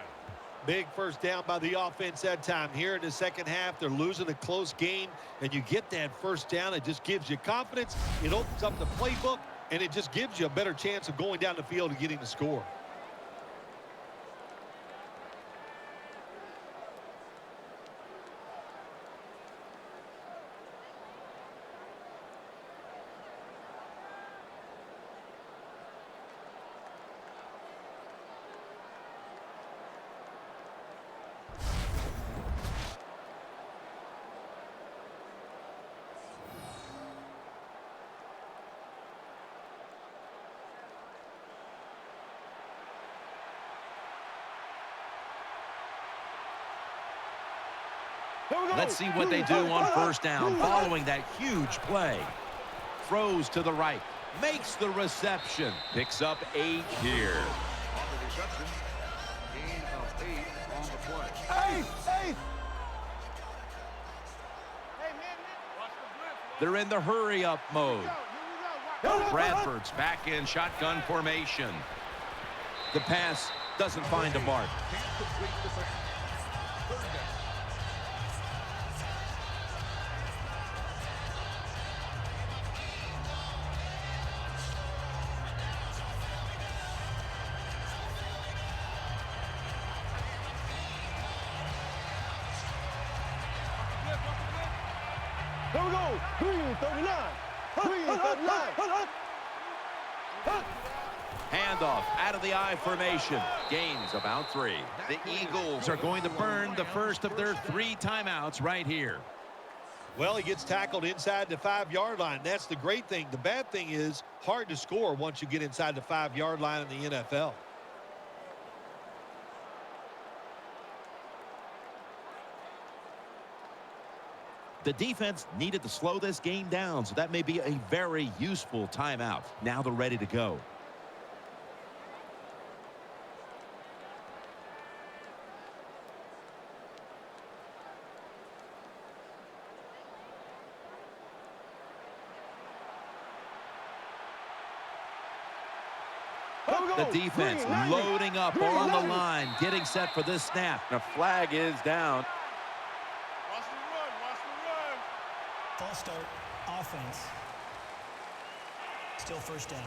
B: Big first down by the offense that time. Here in the second half, they're losing a close game, and you get that first down. It just gives you confidence. It opens up the playbook, and it just gives you a better chance of going down the field and getting the score.
A: Let's see what they do on first down following that huge play. Throws to the right. Makes the reception. Picks up 8 here.
F: On the reception, gain of 8 on the play.
G: Hey!
D: Hey, man.
C: Watch the blitz.
A: They're in the hurry-up mode.
D: Here we go. Watch.
A: Bradford's back in shotgun formation. The pass doesn't find a mark.
F: Can't complete the pass. Third down.
G: Here we go. Green 39. Green 39.
A: Handoff out of the I formation. Gains about 3. The Eagles are going to burn the first of their 3 timeouts right here.
B: Well, he gets tackled inside the 5-yard line. That's the great thing. The bad thing is hard to score once you get inside the 5-yard line in the NFL.
A: The defense needed to slow this game down, so that may be a very useful timeout. Now they're ready to go. The defense loading up on the line, getting set for this snap. The flag is down.
C: Watch the run. Watch the run.
E: False start. Offense. Still first down.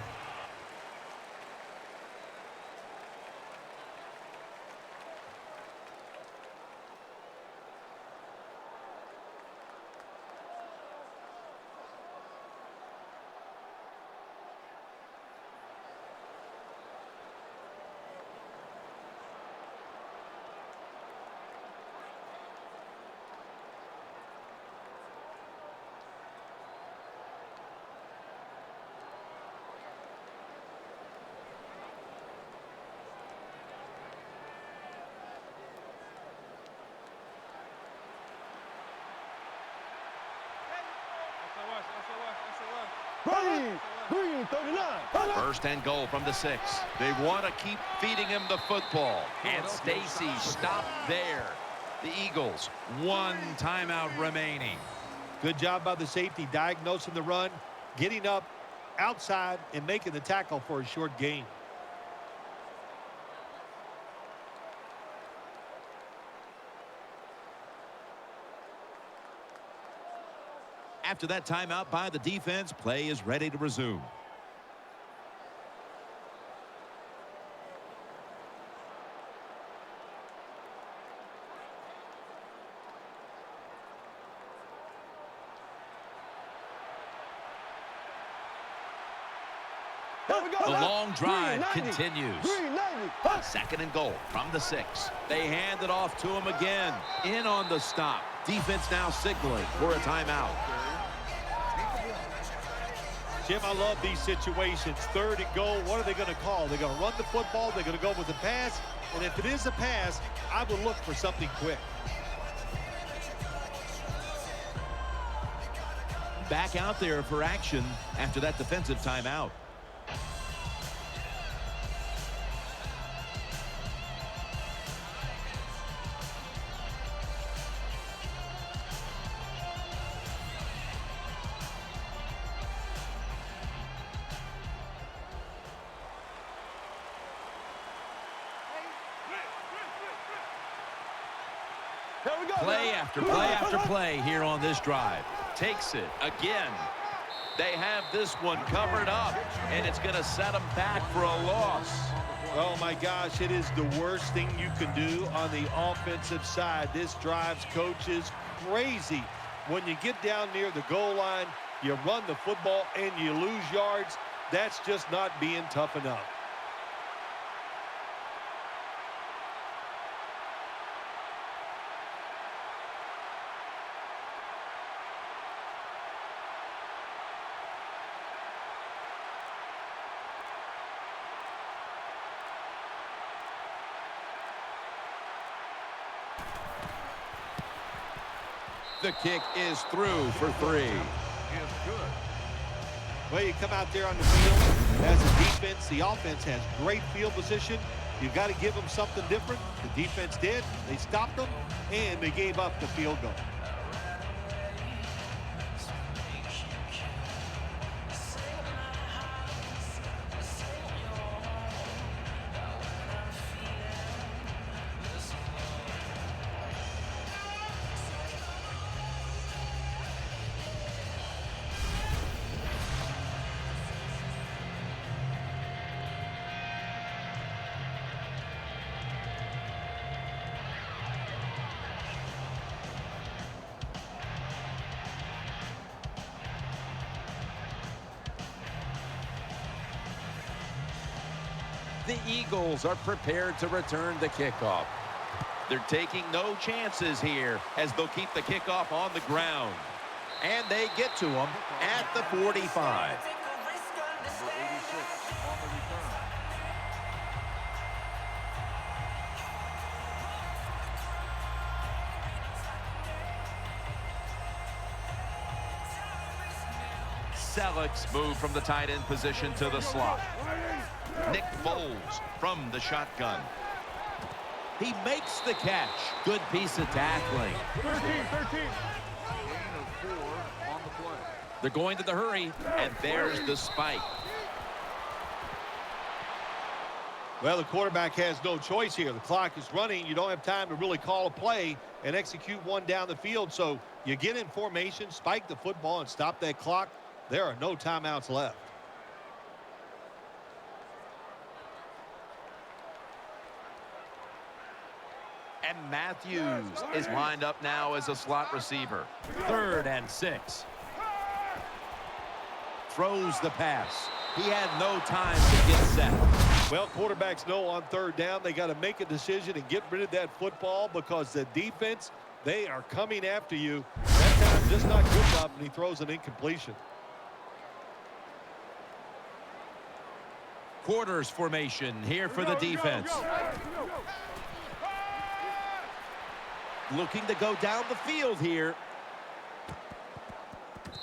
G: Green 39.
A: First and goal from the 6. They want to keep feeding him the football. And Stacy stopped there. The Eagles, 1 timeout remaining.
B: Good job by the safety diagnosing the run, getting up outside, and making the tackle for a short gain.
A: After that timeout by the defense, play is ready to resume. The long drive continues. Second and goal from the 6. They hand it off to him again. In on the stop. Defense now signaling for a timeout.
B: Jim, I love these situations. Third and goal, what are they going to call? They're going to run the football, they're going to go with the pass, and if it is a pass, I would look for something quick.
A: Back out there for action after that defensive timeout.
G: Here we go.
A: Play after play after play here on this drive. Takes it again. They have this one covered up, and it's going to set them back for a loss.
B: Oh, my gosh, it is the worst thing you can do on the offensive side. This drives coaches crazy. When you get down near the goal line, you run the football, and you lose yards. That's just not being tough enough.
A: The kick is through for 3.
B: Well, you come out there on the field as a defense. The offense has great field position. You've got to give them something different. The defense did. They stopped them, and they gave up the field goal.
A: The Eagles are prepared to return the kickoff. They're taking no chances here as they'll keep the kickoff on the ground. And they get to them at the 45. Selleck's move from the tight end position to the slot. Nick Foles from the shotgun. He makes the catch. Good piece of tackling.
C: 13.
F: Gain of 4 on the play.
A: They're going to the hurry, and there's the spike.
B: Well, the quarterback has no choice here. The clock is running. You don't have time to really call a play and execute one down the field. So you get in formation, spike the football, and stop that clock. There are no timeouts left.
A: And Matthews is lined up now as a slot receiver. 3rd and 6. Throws the pass. He had no time to get set.
B: Well, quarterbacks know on 3rd down they got to make a decision and get rid of that football because the defense, they are coming after you. That time just not good enough, and he throws an incompletion.
A: Quarters formation here for the defense. Looking to go down the field here.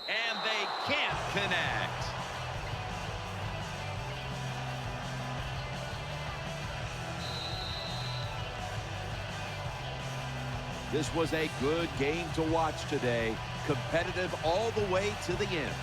A: And they can't connect. This was a good game to watch today. Competitive all the way to the end.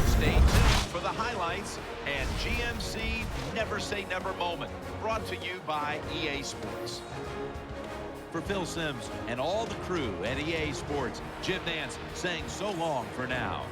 A: Stay tuned for the highlights and GMC Never Say Never moment, brought to you by EA Sports. For Phil Simms and all the crew at EA Sports, Jim Nance saying so long for now.